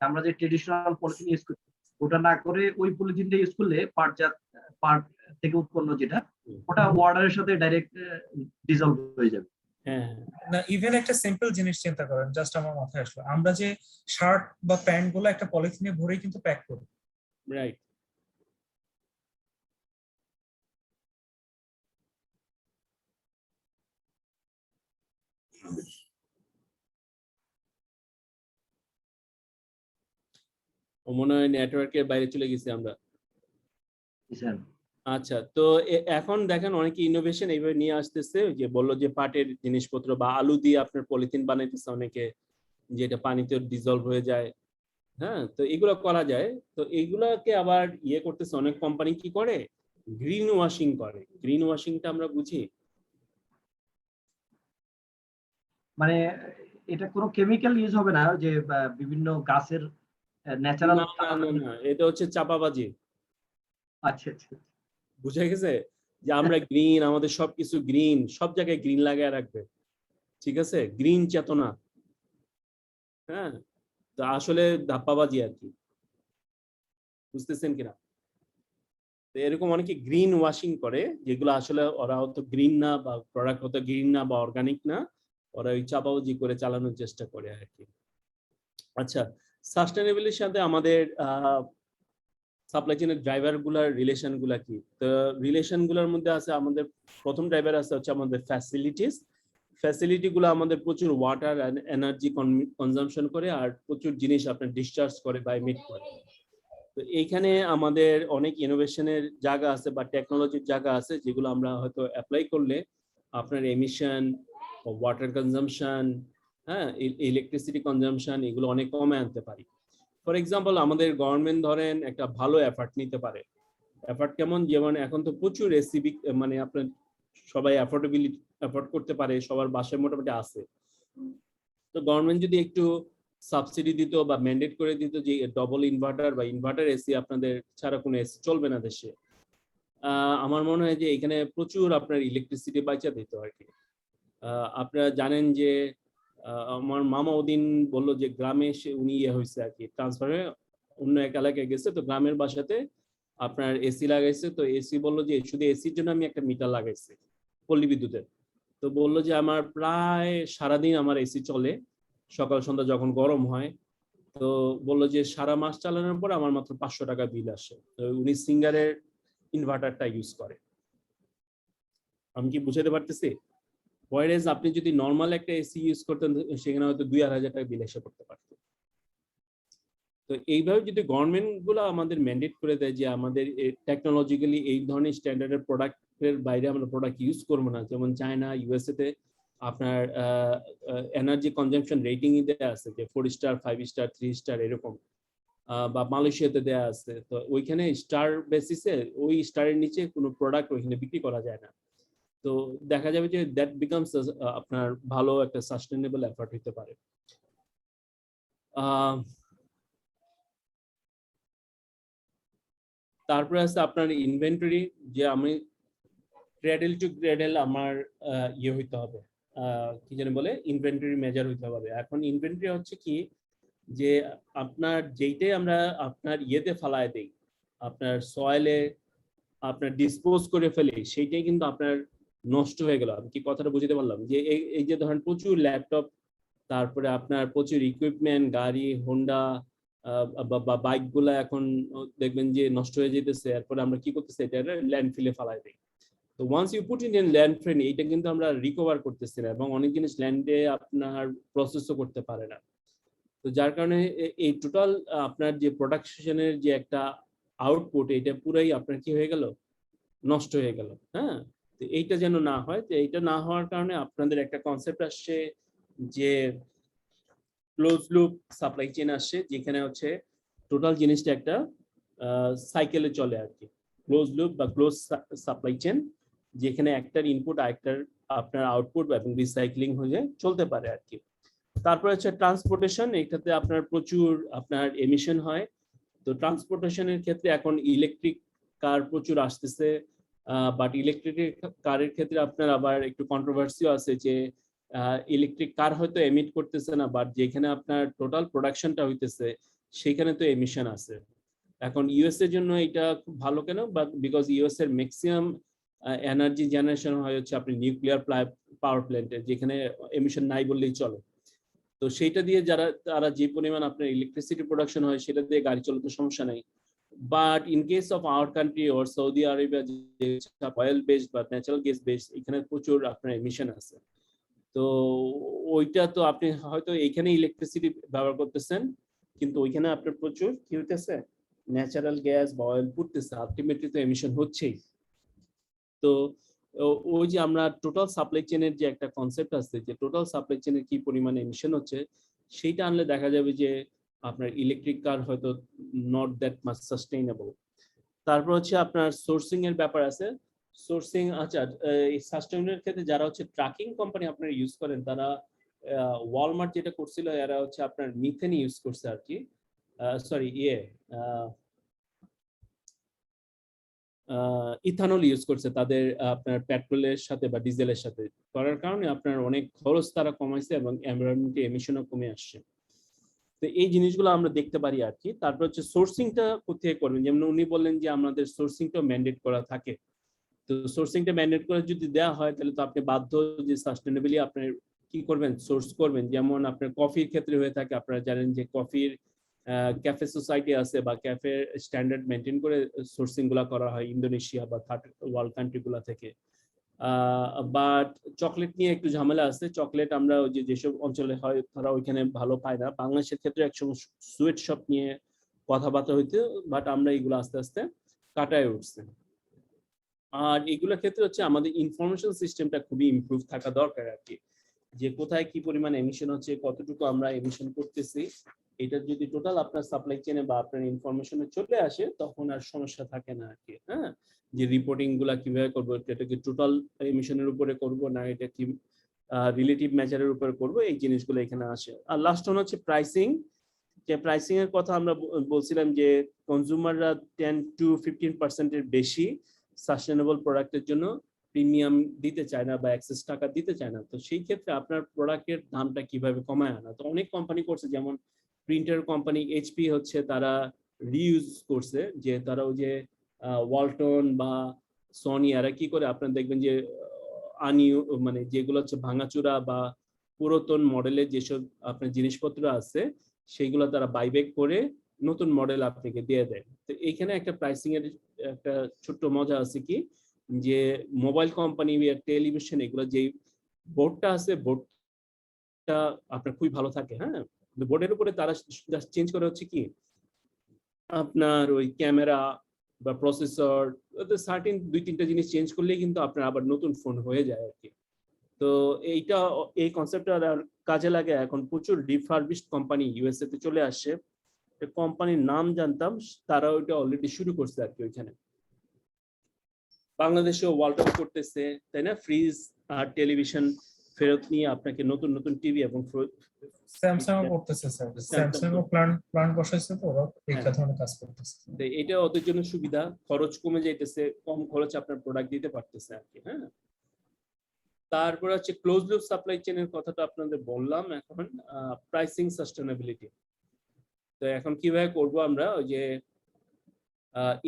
আমরা যে ট্রেডিশনাল পলিথিন ইউজ করি ওটা না করে ওই পলিথিনটা ইউজ করলে পাট থেকে উৎপন্ন যেটা, ওটা ওয়াটারের সাথে ডাইরেক্ট ডিজলভ হয়ে যাবে। না, ইভেন একটা সিম্পল জিনিস চিন্তা করেন, জাস্ট আমার মাথায় আসলো, আমরা যে শার্ট বা প্যান্ট গুলো একটা পলিথিনে ভরেই কিন্তু প্যাক করি। রাইট। মনে হয় নেটওয়ার্কের বাইরে চলে গেছি আমরা। আচ্ছা, তো এখন দেখেন অনেকে ইনোভেশন এইভাবে নিয়ে আসতেছে, যে বললো যে পাটের জিনিসপত্র বা আলু দিয়ে আপনার পলিথিন বানাইতেছে অনেকে, যেটা পানিতে ডিজলভ হয়ে যায়। হ্যাঁ, তো এগুলো করা যায়। তো এইগুলাকে আবার করতেছে অনেক কোম্পানি, কি করে গ্রিন ওয়াশিং করে। গ্রিন ওয়াশিংটা আমরা বুঝি, মানে এটা কোনো কেমিক্যাল ইউজ হবে না, যে বিভিন্ন গাছের ন্যাচারাল। না, এটা হচ্ছে চাপাবাজি। আচ্ছা আচ্ছা, বুঝা গেছে যে আমরা গ্রিন, আমাদের সবকিছু গ্রিন, সব জায়গায় গ্রিন লাগায় রাখবে, ঠিক আছে, গ্রিন চেতনা। হ্যাঁ, তো আসলে ধাপ্পাবাজি আর কি, বুঝতেছেন কিনা? তো এরকম অনেকে গ্রিন ওয়াশিং করে, যেগুলো আসলে ওরা হয়তো গ্রিন না, বা প্রোডাক্ট হয়তো গ্রিন না বা অর্গানিক না, ওরা ওই চাপাবাজি করে চালানোর চেষ্টা করে আর কি। আচ্ছা, সাস্টেনেবিলিটির সাথে আমাদের সাপ্লাই চেইনের ড্রাইভার গুলার রিলেশন গুলা কি? তো রিলেশন গুলার মধ্যে আছে আমাদের প্রথম ড্রাইভার আছে হচ্ছে আমাদের ফ্যাসিলিটিস, ফ্যাসিলিটি গুলো আমাদের প্রচুর ওয়াটার এন্ড এনার্জি কনজাম্পশন করে আর প্রচুর জিনিস আপনার ডিসচার্জ করে বা এমিট করে। তো এইখানে আমাদের অনেক ইনোভেশনের জায়গা আছে বা টেকনোলজির জায়গা আছে যেগুলো আমরা হয়তো অ্যাপ্লাই করলে আপনার এমিশন, ওয়াটার কনজাম্পশন, হ্যাঁ, ইলেকট্রিসিটি কনজাম্পশন এগুলো অনেক কমে আনতে পারি। ফর এক্সাম্পল আমাদের গভর্নমেন্ট ধরেন একটা ভালো এফার্ট নিতে পারে। এফার্ট কেমন, যেমন এখন তো প্রচুর এসি মানে আপনার সবাই অ্যাফোর্ড করতে পারে, সবার বাসায় মোটামুটি আছে। তো গভর্নমেন্ট যদি একটু সাবসিডি দিত বা ম্যান্ডেট করে দিত যে ডবল ইনভার্টার বা ইনভার্টার এসি আপনাদের ছাড়া কোনো এসি চলবে না দেশে, আমার মনে হয় যে এখানে প্রচুর আপনার ইলেকট্রিসিটি বাঁচা দিত আর কি। আপনারা জানেন যে আমার মামা ওদিন বললো যে গ্রামে এসে উনি হয়েছে আর কি, ট্রান্সফার হয়ে অন্য এক এলাকায় গেছে, তো গ্রামের বাসাতে আপনার এসি লাগাইছে। তো এসি বললো যে শুধু এসির জন্য আমি একটা মিটার লাগাইছি পল্লী বিদ্যুতের। তো বললো যে আমার প্রায় সারাদিন আমার এসি চলে, সকাল সন্ধ্যা যখন গরম হয়। তো বললো যে সারা মাস চালানোর পর আমার মাত্র 500 টাকা বিল আসে। তো উনি সিঙ্গারের ইনভার্টারটা ইউজ করে। আমি কি বুঝাতে পারতেছি? ওয়ারেজ আপনি যদি নর্মাল একটা এসি ইউজ করতেন সেখানে হয়তো 2-2,500 টাকা বিল এসে পড়তে পারতো। তো এইভাবে যদি গভর্নমেন্ট গুলো আমাদের ম্যান্ডেট করে দেয় যে আমাদের টেকনোলজিক্যালি এই ধরনের স্ট্যান্ডার্ডের প্রোডাক্টের বাইরে আমরা প্রোডাক্ট ইউজ করবো না, যেমন চায়না, ইউএসএ তে আপনার এনার্জি কনজাম্পশন রেটিং দেওয়া আছে যে 4 স্টার, 5 স্টার, 3 স্টার এরকম, বা মালয়েশিয়াতে দেওয়া আছে। তো ওইখানে স্টার বেসিসে ওই স্টারের নিচে কোনো প্রোডাক্ট ওইখানে বিক্রি করা যায় না। তো দেখা যাবে যে দ্যাট বিকামস আপনার ভালো একটা সাস্টেনেবল এফর্ট হতে পারে। তারপরে আছে আপনার ইনভেন্টরি, যে আমি ক্রেডেল টু ক্রেডেল আমার ইয়ে হইতে হবে, কি যেন বলে, ইনভেন্টরি মেজার হইতে হবে। এখন ইনভেন্টরি হচ্ছে কি, যে আপনার যেইটাই আমরা আপনার ইয়েতে ফালায় দেই, আপনার সয়েলে আপনার ডিসপোজ করে ফেলি, সেইটাই কিন্তু আপনার নষ্ট হয়ে গেল। আমি কি কথাটা বুঝতে পারলাম? যে এই যে ধরেন প্রচুর ল্যাপটপ, তারপরে আপনার প্রচুর ইকুইপমেন্ট, গাড়ি, হোন্ডা বা বাইক গুলা এখন দেখবেন যে নষ্ট হয়ে যেতেছে। এরপরে আমরা কি করতেছি, এটা ল্যান্ডফিলে ফালায় দিই। তো once you put in landfill, এইটা কিন্তু আমরা রিকভার করতেছি না, এবং অনেক জিনিস ল্যান্ডে আপনার প্রসেসও করতে পারে না। তো যার কারণে এই টোটাল আপনার যে প্রোডাকশনের যে একটা আউটপুট, এটা পুরাই আপনার কি হয়ে গেল, নষ্ট হয়ে গেল। হ্যাঁ, তো এইটা যেন না হয়। তো এইটা না হওয়ার কারণে আপনাদের একটা কনসেপ্ট আসছে যে ক্লোজ লুপ সাপ্লাই চেইন আসছে, যেখানে হচ্ছে টোটাল জিনিসটা একটা সাইকেলে চলে আর কি। ক্লোজ লুপ বা ক্লোজ সাপ্লাই চেইন, যেখানে একটার ইনপুট আরেকটার আপনার আউটপুট এবং রিসাইক্লিং হয়ে চলতে পারে আর কি। তারপরে হচ্ছে ট্রান্সপোর্টেশন, এটাতে আপনার প্রচুর আপনার এমিশন হয়। তো ট্রান্সপোর্টেশনের ক্ষেত্রে এখন ইলেকট্রিক কার প্রচুর আসতেছে, বাট ইলেকট্রিক কারের ক্ষেত্রে আপনার আবার একটু কন্ট্রোভার্সিও আছে যে ইলেকট্রিক কার হয়তো এমিট করতেছে না, বাট যেখানে আপনার টোটাল প্রোডাকশনটা হইতেছে সেখানে তো এমিশন আছে। এখন ইউএস এর জন্য এটা খুব ভালো কেন, বাট বিকজ ইউএস এর ম্যাক্সিমাম এনার্জি জেনারেশন হয় হচ্ছে আপনি নিউক্লিয়ার পাওয়ার প্ল্যান্টে, যেখানে এমিশন নাই বললেই চলে। তো সেইটা দিয়ে তারা যে পরিমাণ আপনার ইলেকট্রিসিটি প্রোডাকশন হয় সেটা দিয়ে গাড়ি চালাতে সমস্যা নাই। But in case of our country or Saudi Arabia, যে অয়েল বেসড বা ন্যাচারাল গ্যাস বেসড, এখানে প্রচুর আপনার এমিশন আছে। তো ওইটা তো আপনি হয়তো এইখানে ইলেকট্রিসিটি ব্যবহার করতেছেন, কিন্তু ওইখানে আপনার প্রচুর কি হইতেছে, ন্যাচারাল গ্যাস বা অয়েল পুড়তেছে, আলটিমেটলি তো এমিশন হচ্ছেই। তো ওই যে আমরা টোটাল সাপ্লাই চেইনের যে একটা কনসেপ্ট আছে, যে টোটাল সাপ্লাই চেইনের কি পরিমাণে এমিশন হচ্ছে, সেইটা আনলে দেখা যাবে যে আপনার ইলেকট্রিক কার হয়তো নট দ্যাট মাচ সাস্টেইনেবল। তারপর হচ্ছে আপনার সোর্সিং এর ব্যাপার আছে। সোর্সিং, আচ্ছা, এই সাস্টেইনের ক্ষেত্রে যারা হচ্ছে ট্রাকিং কোম্পানি আপনারা ইউজ করেন, তারা ওয়ালমার্ট যেটা করছিল, এরা হচ্ছে আপনার মিথেন ইউজ করছে আর কি, সরি ইথানল ইউজ করছে তাদের আপনার পেট্রোলের সাথে বা ডিজেলের সাথে, করার কারণে আপনার অনেক খরচ তারা কমাইছে এবং এনভায়রনমেন্টে এমিশনও কমে আসছে। তো এই জিনিসগুলো আমরা দেখতে পারি আর কি। তারপর হচ্ছে সোর্সিংটা কোথায় করবেন, যেমন উনি বললেন যে আমাদের সোর্সিংটা ম্যান্ডেট করা থাকে। তো সোর্সিংটা ম্যান্ডেট করে যদি দেওয়া হয়, তাহলে তো আপনি বাধ্য যে সাস্টেনেবলি আপনি কি করবেন, সোর্স করবেন। যেমন আপনার কফির ক্ষেত্রে হয়ে থাকে, আপনারা জানেন যে কফির ক্যাফে সোসাইটি আছে বা ক্যাফে স্ট্যান্ডার্ড মেনটেন করে সোর্সিং গুলা করা হয় ইন্দোনেশিয়া বা থার্ড ওয়ার্ল্ড কান্ট্রি গুলা থেকে। বাট চকলেট নিয়ে একটু ঝামেলা আছে। চকলেট আমরা ওই যে যেসব অঞ্চলে হয় তারা ওইখানে ভালো পায় না। বাংলাদেশের ক্ষেত্রে একসময় সুইট শপ নিয়ে কথাবার্তা হইতো, বাট আমরা এগুলো আস্তে আস্তে কাটায় উঠছি। আর এগুলোর ক্ষেত্রে হচ্ছে আমাদের ইনফরমেশন সিস্টেমটা খুবই ইমপ্রুভ থাকা দরকার আর কি, যে কোথায় কি পরিমাণ এমিশন হচ্ছে, কতটুকু আমরা এমিশন করতেছি, এটা যদি টোটাল আপনার সাপ্লাই চেনে বা আপনার ইনফরমেশনে চলে আসে তখন আর সমস্যা থাকে না আর কি। হ্যাঁ, যে রিপোর্টিং গুলা কিভাবে করবো, এটা কি টোটাল এমিশনের উপরে করব না এটা কি রিলেটিভ মেজারের উপরে করব, এই জিনিসগুলো এখানে আসে। আর লাস্ট ওয়ান হচ্ছে প্রাইসিং। যে প্রাইসিং এর কথা আমরা বলছিলাম যে কনজিউমাররা 10 to 15% এর বেশি সাস্টেনেবল প্রোডাক্টের জন্য প্রিমিয়াম দিতে চায় না বা এক্সেস টাকা দিতে চায় না। তো সেই ক্ষেত্রে আপনার প্রোডাক্টের দামটা কিভাবে কমায় আনা, তো অনেক কোম্পানি করছে, যেমন প্রিন্টার কোম্পানি এইচপি হচ্ছে তারা রিইউজ করছে, যে তারা ওই যে ওয়ালটন বা সনি এরা কি করে, আপনার দেখবেন যে মানে যেগুলো হচ্ছে ভাঙাচোরা বা পুরাতন মডেলের যেসব আপনার জিনিসপত্র আছে সেইগুলো তারা বাইব্যাক করে নতুন মডেল আপনাকে দিয়ে দেয়। তো এইখানে একটা প্রাইসিং এর একটা ছোট্ট মজা আছে কি, যে মোবাইল কোম্পানি বা টেলিভিশন এগুলো যে বোর্ডটা আছে, বোর্ডটা আপনার খুবই ভালো থাকে। হ্যাঁ, বোর্ডের উপরে তারা জাস্ট চেঞ্জ করে হচ্ছে কি আপনার ওই ক্যামেরা বা প্রসেসর, সার্টেন 2-3টা জিনিস চেঞ্জ করলেই কিন্তু আপনার আবার নতুন ফোন হয়ে যায় আর কি। তো এইটা এই কনসেপ্টটা কাজে লাগে। এখন প্রচুর রিফারবিশড কোম্পানি ইউএসএ তে চলে আসছে, কোম্পানির নাম জানতাম, তারা ওইটা অলরেডি শুরু করছে আর কি ওইখানে। বাংলাদেশেও ওয়ালটন করতেছে, তাই না, ফ্রিজ আর টেলিভিশন ফেরত নিয়ে আপনাকে নতুন নতুন টিভি এবং স্যামসাং করতেছে স্যার, স্যামসাং ও প্ল্যান্ট বসাইছে, তো ওরা এই ধরনের কাজ করতেছে। এটা ওদের জন্য সুবিধা, খরচ কমে যাইতেছে, কম খরচে আপনার প্রোডাক্ট দিতে পারতেছে আর কি। হ্যাঁ, তারপর হচ্ছে ক্লোজ লুপ সাপ্লাই চেইনের কথাটা আপনাদের বললাম। এখন প্রাইসিং সাস্টেনেবিলিটি, তো এখন কিভাবে করব আমরা, ওই যে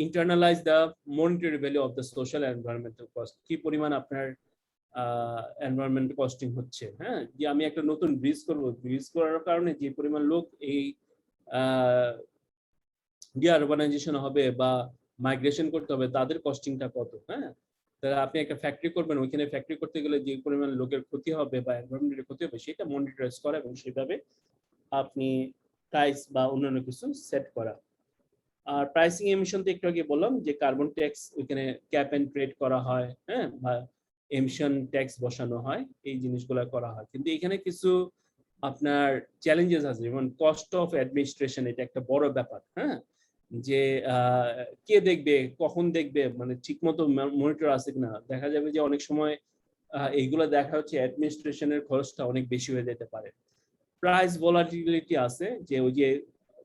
internalise the monetary value of the social environmental cost, কি পরিমাণ আপনার এনভায়রনমেন্টাল কস্টিং হচ্ছে। হ্যাঁ, যে আমি একটা নতুন ব্রিজ করব, ব্রিজ করার কারণে যে পরিমাণ লোক এই ডিআরবানাইজেশন হবে বা মাইগ্রেশন করতে হবে তাদের কস্টিংটা কত। হ্যাঁ, তাহলে আপনি একটা ফ্যাক্টরি করবেন, ওইখানে ফ্যাক্টরি করতে গেলে যে পরিমাণ লোকের ক্ষতি হবে বা এনভায়রনমেন্টের ক্ষতি হবে সেটা মনিটরাইজ করা এবং সেভাবে আপনি প্রাইস বা অন্যান্য কিছু সেট করা। আর প্রাইসিং এমিশন তো একটু আগে বললাম যে কার্বন ট্যাক্স ওইখানে ক্যাপ এন্ড ট্রেড করা হয়, হ্যাঁ, বা এমিশন ট্যাক্স বসানো হয়, এই জিনিসগুলো করা হয়। কিন্তু এখানে কিছু আপনার চ্যালেঞ্জেস আছে, যেমন কস্ট অফ অ্যাডমিনিস্ট্রেশন, এটা একটা বড় ব্যাপার। হ্যাঁ, যে কে দেখবে, কখন দেখবে, মানে ঠিকমতো মনিটর আছে কিনা। দেখা যাবে যে অনেক সময় এইগুলো দেখা হচ্ছে অ্যাডমিনিস্ট্রেশনের খরচটা অনেক বেশি হয়ে যেতে পারে। প্রাইস ভলাটিলিটি আছে, যে ওই যে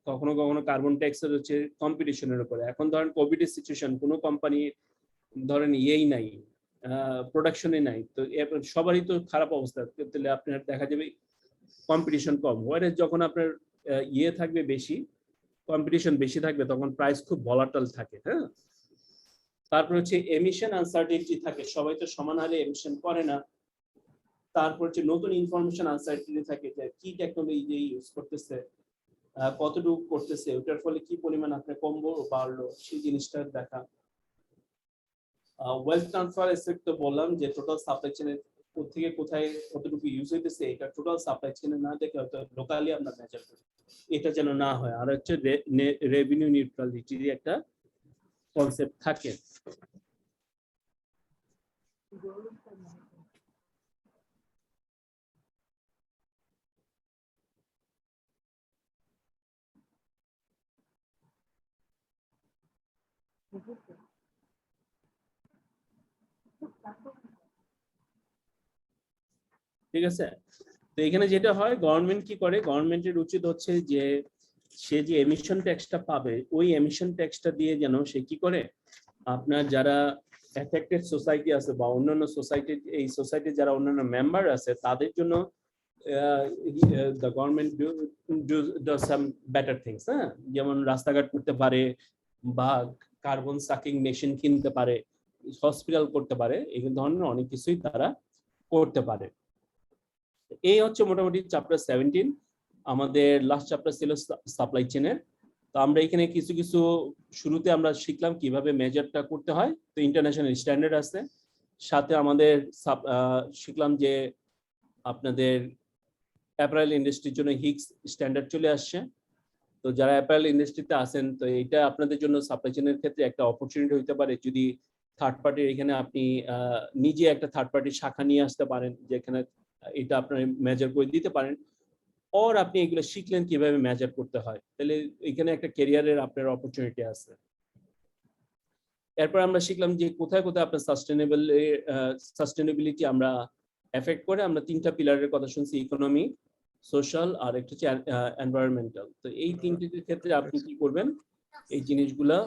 কখনো কখনো কার্বন ট্যাক্সের হচ্ছে কম্পিটিশনের উপরে। এখন ধরেন কোভিডের সিচুয়েশন, কোনো কোম্পানি ধরেন ইয়েই নাই, প্রোডাকশনে নাই, তো সবারই তো খারাপ অবস্থা, তাহলে আপনার দেখা যাবে কম্পিটিশন কম। ওয়ারে যখন আপনার ইয়ে থাকবে বেশি, কম্পিটিশন বেশি থাকবে, তখন প্রাইস খুব ভলাটাইল থাকে। হ্যাঁ, তারপর হচ্ছে এমিশন আনসার্টেনিটি থাকে, সবাই তো সমান হারে এমিশন করে না। তারপর হচ্ছে নতুন ইনফরমেশন আনসার্টেনিটি থাকে, যে কি টেকনোলজি ইউজ করতেছে, কতটুকু করতেছে, ওটার ফলে কি পরিমাণ আপনার কমবো বাড়লো, সেই জিনিসটা দেখা। ওয়েলথ ট্রান্সফার এফেক্ট তো বললাম, যে টোটাল সাপ্লাই চেনের থেকে কোথায় কতটুকু ইউজ হইতেছে, এটা টোটাল সাপ্লাই চেনে না দেখে হয়তো লোকালি আমরা মেজার করি, এটা যেন না হয়। আর হচ্ছে রেভিনিউ নিউট্রালিটির একটা কনসেপ্ট থাকে। ঠিক আছে, তো এখানে যেটা হয়, গভর্নমেন্ট কি করে, গভর্নমেন্টের উচিত হচ্ছে যে সে যে এমিশন ট্যাক্সটা পাবে, ওই এমিশন ট্যাক্সটা দিয়ে যেন সে কি করে, আপনার যারা এফেক্টেড সোসাইটি আছে বা অন্যান্য সোসাইটি, এই সোসাইটির যারা অন্যান্য মেম্বার আছে তাদের জন্য the government do some better things. হ্যাঁ, যেমন রাস্তাঘাট করতে পারে বা কার্বন সাকিং মেশিন কিনতে পারে, হসপিটাল করতে পারে, এই ধরনের অনেক কিছুই তারা করতে পারে। এই হচ্ছে মোটামুটি চ্যাপ্টার 17। আমাদের লাস্ট চ্যাপ্টার ছিল সাপ্লাই চেনের। তো আমরা এখানে কিছু কিছু শুরুতে আমরা শিখলাম কিভাবে মেজারটা করতে হয়। তো ইন্টারন্যাশনাল স্ট্যান্ডার্ড আছে, সাথে আমাদের শিখলাম যে আপনাদের অ্যাপারেল ইন্ডাস্ট্রির জন্য হিগস স্ট্যান্ডার্ড চলে আসছে। তো যারা অ্যাপারেল ইন্ডাস্ট্রিতে আছেন, তো এটা আপনাদের জন্য সাপ্লাই চেইনের ক্ষেত্রে একটা অপরচুনিটি হতে পারে যদি থার্ড পার্টির এখানে আপনি নিজে একটা থার্ড পার্টির শাখা নিয়ে আসতে পারেন, যেখানে এটা আপনার মেজার করে দিতে পারেন, আর আপনি এগুলো শিখলেন কিভাবে মেজার করতে হয়, তাহলে এখানে একটা ক্যারিয়ারের আপনার অপরচুনিটি আছে। এরপর আমরা শিখলাম যে কোথায় কোথায় আপনার সাস্টেনেবিলিটি আমরা এফেক্ট করে। আমরা 3টা পিলারের কথা শুনছি, ইকোনমি, সোশ্যাল আর একটা হচ্ছে এনভায়রনমেন্টাল। তো এই 3টির ক্ষেত্রে আপনি কি করবেন, এই জিনিসগুলা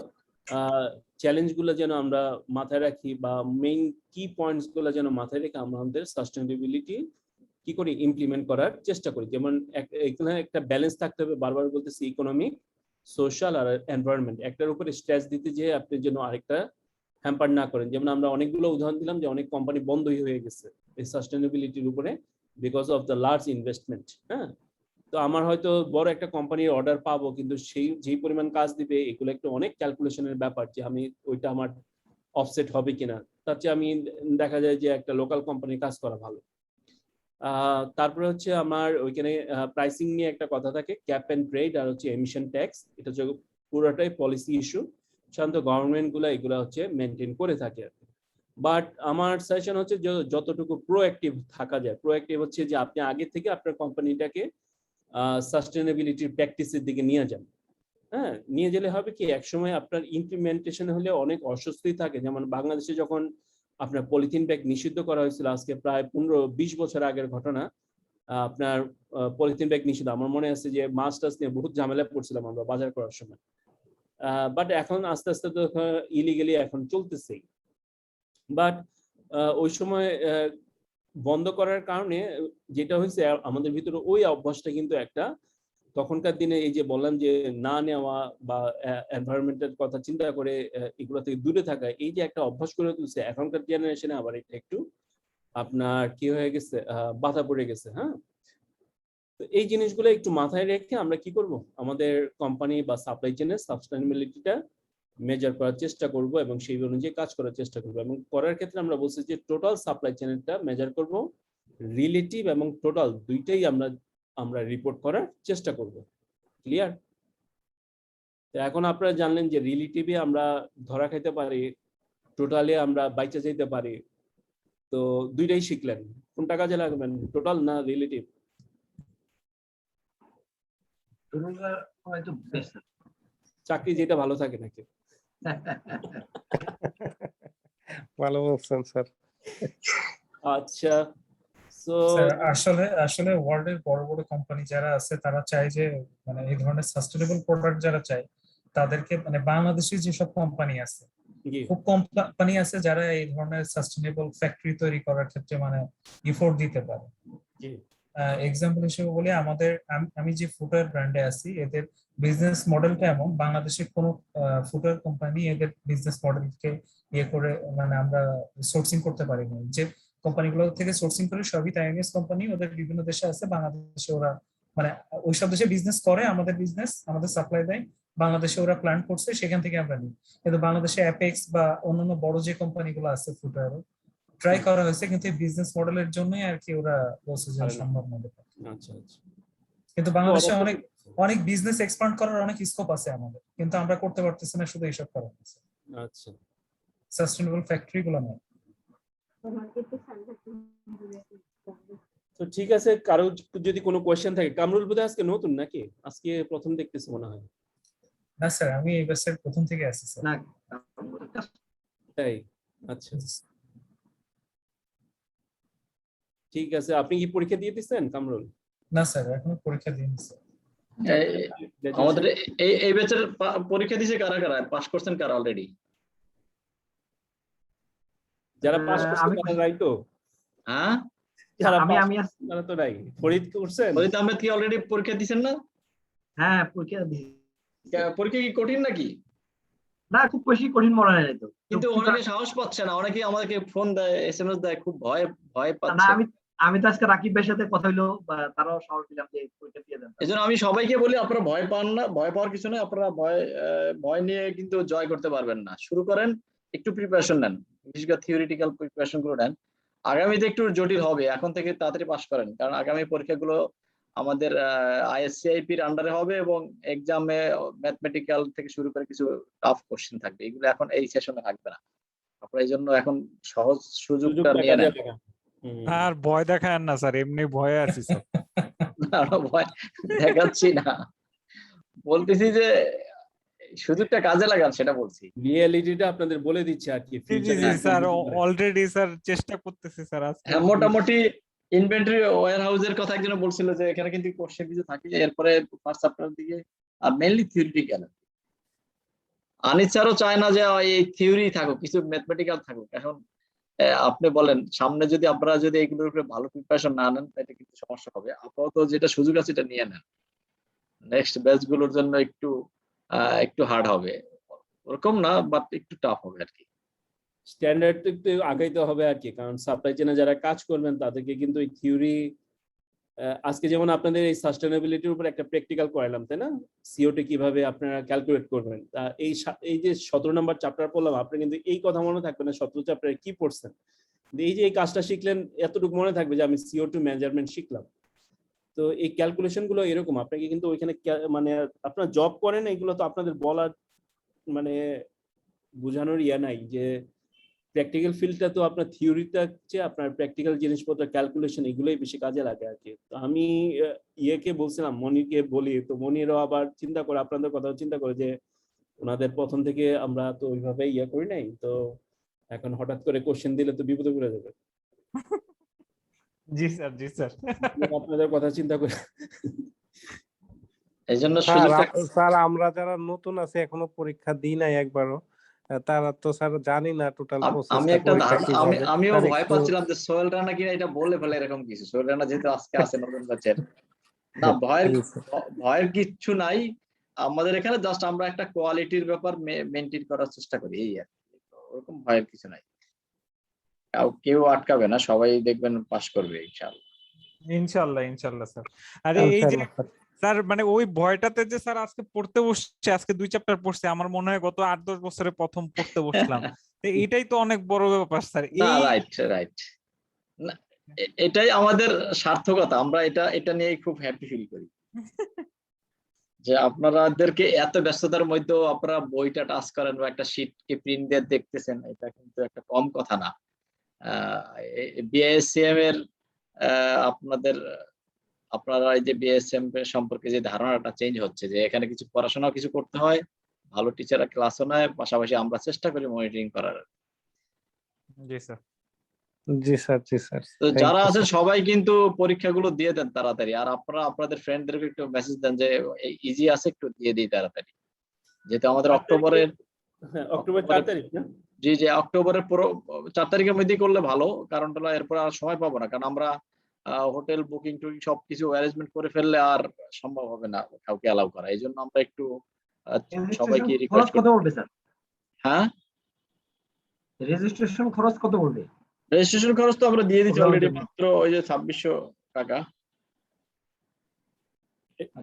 চ্যালেঞ্জগুলো যেন আমরা মাথায় রাখি, বা মেইন কি পয়েন্টস গুলো যেন মাথায় রেখে আমরা আমাদের সাস্টেনেবিলিটি কি করি ইমপ্লিমেন্ট করার চেষ্টা করি। যেমন এখানে একটা ব্যালেন্স থাকতে হবে, বারবার বলতেছি ইকোনমি, সোশ্যাল আর এনভায়রনমেন্ট। একটার উপরে স্ট্রেস দিতে যে আপনি যেন আরেকটা হ্যাম্পার না করেন। যেমন আমরা অনেকগুলো উদাহরণ দিলাম যে অনেক কোম্পানি বন্ধই হয়ে গেছে এই সাস্টেনেবিলিটির উপরে because of the large investment. হ্যাঁ, তো আমার হয়তো বড় একটা কোম্পানির অর্ডার পাবো, কিন্তু সেই যেই পরিমাণ কাজ দিবে এগুলো একটু অনেক ক্যালকুলেশনের ব্যাপার, যে আমি ওইটা আমার অফসেট হবে কিনা। তার চেয়ে আমি দেখা যায় যে একটা লোকাল কোম্পানির কাজ করা ভালো। তারপরে হচ্ছে আমার ওইখানে প্রাইসিং নিয়ে একটা কথা থাকে, ক্যাপ এন্ড ট্রেড আর হচ্ছে এমিশন ট্যাক্স। এটা হচ্ছে পুরোটাই পলিসি ইস্যু, সাধারণত গভর্নমেন্ট গুলা এগুলা হচ্ছে মেনটেন করে থাকে। বাট আমার সাজেশন হচ্ছে যতটুকু প্রোঅ্যাক্টিভ থাকা যায়। প্রোঅ্যাক্টিভ হচ্ছে যে আপনি আগে থেকে আপনার কোম্পানিটাকে সাস্টেনেবিলিটির প্র্যাকটিসের দিকে নিয়ে যান। হ্যাঁ, নিয়ে গেলে হবে কি, একসময় আপনার ইমপ্লিমেন্টেশন হলে অনেক অস্বস্তি থাকে। যেমন বাংলাদেশে যখন আপনার পলিথিন ব্যাগ নিষিদ্ধ করা হয়েছিল, আজকে প্রায় 15-20 বছর আগের ঘটনা। আপনার পলিথিন ব্যাগ নিষিদ্ধ, আমার মনে আছে যে মাছ টাছ নিয়ে বহুত ঝামেলা পড়ছিলাম আমরা বাজার করার সময়। বাট এখন আস্তে আস্তে তো ইলিগালি এখন চলতেছেই। বাট ওই সময় বন্ধ করার কারণে যেটা হয়েছে, আমাদের ভিতরে ওই অভ্যাসটা কিন্তু একটা তখনকার দিনে এই যে বললাম যে না নেওয়া বা এনভায়রনমেন্টের কথা চিন্তা করে এগুলো থেকে দূরে থাকা, এই যে একটা অভ্যাস করে তুলছে, এখনকার জেনারেশনে আবার এটা একটু আপনার কি হয়ে গেছে, বাধা পড়ে গেছে। হ্যাঁ, তো এই জিনিসগুলো একটু মাথায় রেখে আমরা কি করব, আমাদের কোম্পানি বা সাপ্লাই চেইনের সাস্টেনেবিলিটিটা মেজার করার চেষ্টা করব এবং সেই অনুযায়ী কাজ করার চেষ্টা করব। এবং করার ক্ষেত্রে আমরা বলছি যে টোটাল সাপ্লাই চেইনটা মেজার করব, রিলেটিভ এবং টোটাল দুইটাই আমরা রিপোর্ট করার চেষ্টা করব। ক্লিয়ার? তো এখন আপনারা জানলেন যে রিলেটিভে আমরা ধরা খাইতে পারি, টোটালে আমরা বাইচে যেতে পারি। তো দুইটাই শিখলেন, কোনটা কাজে লাগবেন, টোটাল না রিলেটিভ? চাকরি যেটা ভালো থাকে নাকি? ভালো বলছেন স্যার। আচ্ছা, সো আসলে ওয়ার্ল্ডের বড় বড় কোম্পানি যারা আছে তারা চায় যে মানে এই ধরনের সাস্টেনেবল প্রোডাক্ট যারা চায় তাদেরকে, মানে বাংলাদেশি যেসব কোম্পানি আছে, খুব কোম্পানি আছে যারা এই ধরনের সাস্টেনেবল ফ্যাক্টরি তৈরি করার ক্ষেত্রে মানে এফোর্ট দিতে পারে। এক্সাম্পল হিসেবে বলি, আমি যে ফুটওয়্যার ব্র্যান্ডে আছি, এদের বিজনেস মডেলটা এমন, বাংলাদেশের কোনো ফুটওয়্যার কোম্পানি এদের বিজনেস মডেলকে ইয়ে করে মানে আমরা সোর্সিং করতে পারি না। যে কোম্পানিগুলো থেকে সোর্সিং করে সবই চাইনিজ কোম্পানি, ওদের বিভিন্ন দেশে আছে, বাংলাদেশে ওরা মানে ওইসব দেশে বিজনেস করে, আমাদের সাপ্লাই দেয়, বাংলাদেশে ওরা প্ল্যান করছে, সেখান থেকে আমরা নিই। কিন্তু বাংলাদেশে অ্যাপেক্স বা অন্যান্য বড় যে কোম্পানিগুলো আছে ফুটওয়্যার ট্রাই করা হয়েছে, কিন্তু বিজনেস মডেলের জন্যই আর কি ওরা বলছে যে সম্ভব না। আচ্ছা আচ্ছা, কিন্তু বাংলাদেশে অনেক বিজনেস এক্সপান্ড করার অনেক স্কোপ আছে আমাদের, কিন্তু আমরা করতে পারতেছি না, শুধু এইসব করা হচ্ছে। আচ্ছা, সাস্টেনেবল ফ্যাক্টরি গুলো না। তো ঠিক আছে, কারো যদি কোনো কোয়েশ্চেন থাকে। কামরুল বোধহয় আজকে নতুন নাকি? আজকে প্রথম দেখতেছি মনে হয়। না স্যার, আমি এই বছর প্রথম থেকে আছি স্যার। না, তাই? আচ্ছা, ঠিক আছে। আপনি কি পরীক্ষা দিয়ে দিচ্ছেন কামরুল? না স্যার, এখনো পরীক্ষা দিইনি স্যার। আমাদের এই ব্যাচের পরীক্ষা দিয়েছে কারা কারা, পাস করছেন কারা অলরেডি? যারা পাস করছে তারা রাই তো? হ্যাঁ, তারা তো রাই। ফরিদ করছেন? ফরিদ আহমেদ কি অলরেডি পরীক্ষা দিয়েছেন না? হ্যাঁ, পরীক্ষা দিয়েছি। পরীক্ষা কি কঠিন নাকি? না, খুব বেশি কঠিন মনে হয় তো। কিন্তু অনেকে সাহস পাচ্ছে না, অনেকে আমাদেরকে ফোন দেয়, এসএমএস দেয়, খুব ভয় পাচ্ছে। না, আমি তো আজকে রাকিব ভাইয়ের সাথে কথা হইলো, তারাও সাহস দিলাম যে পরীক্ষা দিয়ে দেন। এজন্য আমি সবাইকে বলি, আপনারা ভয় পান না, ভয় পাওয়ার কিছু নেই। আপনারা ভয় নিয়ে কিন্তু জয় করতে পারবেন না। শুরু করেন, একটু প্রিপারেশন নেন, বিশেষ করে থিওরিটিক্যাল প্রিপারেশন গুলো নেন। আগামীতে একটু জটিল হবে, এখন থেকে তাড়াতাড়ি পাস করেন, কারণ আগামী পরীক্ষাগুলো আমাদের আইএসসিআইপির আন্ডারে হবে এবং এক্সামে ম্যাথমেটিক্যাল থেকে শুরু করে কিছু টাফ কোশ্চেন থাকবে, এগুলো এখন এই সেশনে থাকবে না। আপনারা এই জন্য এখন সহজ সুযোগটা নিয়ে নেন। আর ভয় দেখায় না স্যার, এমনি ভয়ে আছি স্যার। আমরা ভয় দেখাচ্ছি না, বলতেছি যে সুযোগটা কাজে লাগান, সেটা বলছি। রিয়েলিটিটা আপনাদের বলে দিচ্ছে আর কি। জি জি স্যার, অলরেডি স্যার চেষ্টা করতেছি স্যার। আজকে হ্যাঁ, মোটামুটি ইনভেন্টরি ওয়্যার হাউসের কথা একজন বলছিল যে এখানে কিন্তু কোশ্চেন কিছু থাকে, এরপরে ফার্স্ট চ্যাপ্টার দিকে আর মেইনলি থিওরিটিক্যাল। আনিস স্যারও চায় না যে এই থিওরি থাকুক, কিছু ম্যাথমেটিক্যাল থাকুক। এখন আপনি বলেন, সামনে যদি আপনারা যদি এগুলোর উপরে ভালো প্রিপারেশন না নেন, তাহলে কিন্তু সমস্যা হবে। আপাতত যেটা সুযোগ আছে এটা নিয়ে নেন, নেক্সট ব্যাচ গুলোর জন্য একটু হার্ড হবে, ওরকম না, বাট একটু টাফ হবে আর কি। স্ট্যান্ডার্ড একটু আগাইতে হবে আর কি, কারণ সাপ্লাই চেনে যারা কাজ করবেন তাদেরকে কিন্তু এই থিওরি, আজকে যেমন আপনাদের এই সাস্টেনেবিলিটির উপর একটা প্র্যাকটিক্যাল করালাম, তাই না? সিওটি কিভাবে আপনারা ক্যালকুলেট করবেন, তা এই যে 17 নম্বর চ্যাপ্টার পড়লাম, আপনার কিন্তু এই কথা মনে থাকবে না 17 চ্যাপ্টারে কি পড়ছেন। এই যে এই কাজটা শিখলেন, এতটুকু মনে থাকবে যে আমি CO2 মেজারমেন্ট শিখলাম। তো এই ক্যালকুলেশন গুলো এরকম, আপনাকে কিন্তু ওইখানে মানে আপনারা জব করেন, এগুলো তো আপনাদের বলার মানে বোঝানোর নাই যে প্র্যাকটিক্যাল ফিল্ডটা তো আপনার থিওরিটা চেয়ে আপনার প্র্যাকটিক্যাল জিনিসপত্র ক্যালকুলেশন এগুলোই বেশি কাজে লাগে আর কি। তো আমি ইয়েকে বলছিলাম, মনিরকে বলি, তো মনিরও আবার চিন্তা করে, আপনাদের কথা চিন্তা করে যে ওনাদের প্রথম থেকে আমরা তো ওইভাবে করি নাই, তো এখন হঠাৎ করে কোশ্চেন দিলে তো বিপদে পড়ে যাবে। জি স্যার, জি স্যার, আপনাদের কথা চিন্তা করে এই জন্য স্যার আমরা যারা নতুন আছে, এখনো পরীক্ষা দিই নাই একবারও, তারা তো স্যার জানি না টোটাল প্রসেস। আমিও ভয় পাচ্ছিলাম যে সোহেল রানা কিনা এটা বলে ফেলে এরকম কিছু। সোহেল রানা যেহেতু আজকে আছে নতুন ব্যাচের, না ভয়ের কিচ্ছু নাই। আমাদের এখানে জাস্ট আমরা একটা কোয়ালিটির ব্যাপার মেনটেন করার চেষ্টা করি, এই আর কি। ওরকম ভয়ের কিছু নাই, কেউ আটকাবে না, সবাই দেখবেন পাস করবে ইনশাআল্লাহ। ইনশাআল্লাহ, ইনশাআল্লাহ স্যার। আরে এই যে স্যার, মানে ওই ভয়টাতে যে স্যার আজকে পড়তে বসছে, আজকে 2 চ্যাপ্টার পড়ছে, আমার মনে হয় গত 8-10 বছরে প্রথম পড়তে বসলাম। এটাই তো অনেক বড় ব্যাপার স্যার। রাইট, না এটাই আমাদের সার্থকতা, আমরা এটা নিয়ে খুব হ্যাপি ফিল করি যে আপনাদেরকে এত ব্যস্ততার মধ্যেও আপনারা বইটা টাচ করেন বা একটা শীটকে প্রিন্ট দিয়ে দেখতেছেন, এটা কিন্তু একটা কম কথা না। বিএসসিএম এর আপনারা এই যে বিএসএম সম্পর্কে যে ধারণাটা চেঞ্জ হচ্ছে, যে এখানে কিছু পড়াশোনাও কিছু করতে হয়, ভালো টিচাররা ক্লাসও নেয়, পাশাপাশি আমরা চেষ্টা করি মনিটরিং করার। জি স্যার, জি স্যার, জি স্যার। তো যারা আছেন সবাই কিন্তু পরীক্ষাগুলো দিয়ে দেন তাড়াতাড়ি, আর আপনারা আপনাদের ফ্রেন্ডদেরকে একটু মেসেজ দেন যে ইজি আছে, একটু দিয়ে দিই তাড়াতাড়ি, যেহেতু আমাদের অক্টোবর 4 তারিখ না? জি অক্টোবরের 4 তারিখের মধ্যেই করলে ভালো, কারণটা হলো এরপর আর সময় পাবো না, কারণ আমরা হোটেল বুকিং টুকিং সবকিছু অ্যারেঞ্জমেন্ট করে ফেললে আর সম্ভব হবে না কাউকে অ্যালাউ করা। এই জন্য আমরা একটু সবাইকে রিকোয়েস্ট কত বলবে স্যার? হ্যাঁ, রেজিস্ট্রেশন খরচ কত বলবে? রেজিস্ট্রেশন খরচ তো আমরা দিয়ে দিচ্ছি অলরেডি, মাত্র ওই যে 2600 টাকা।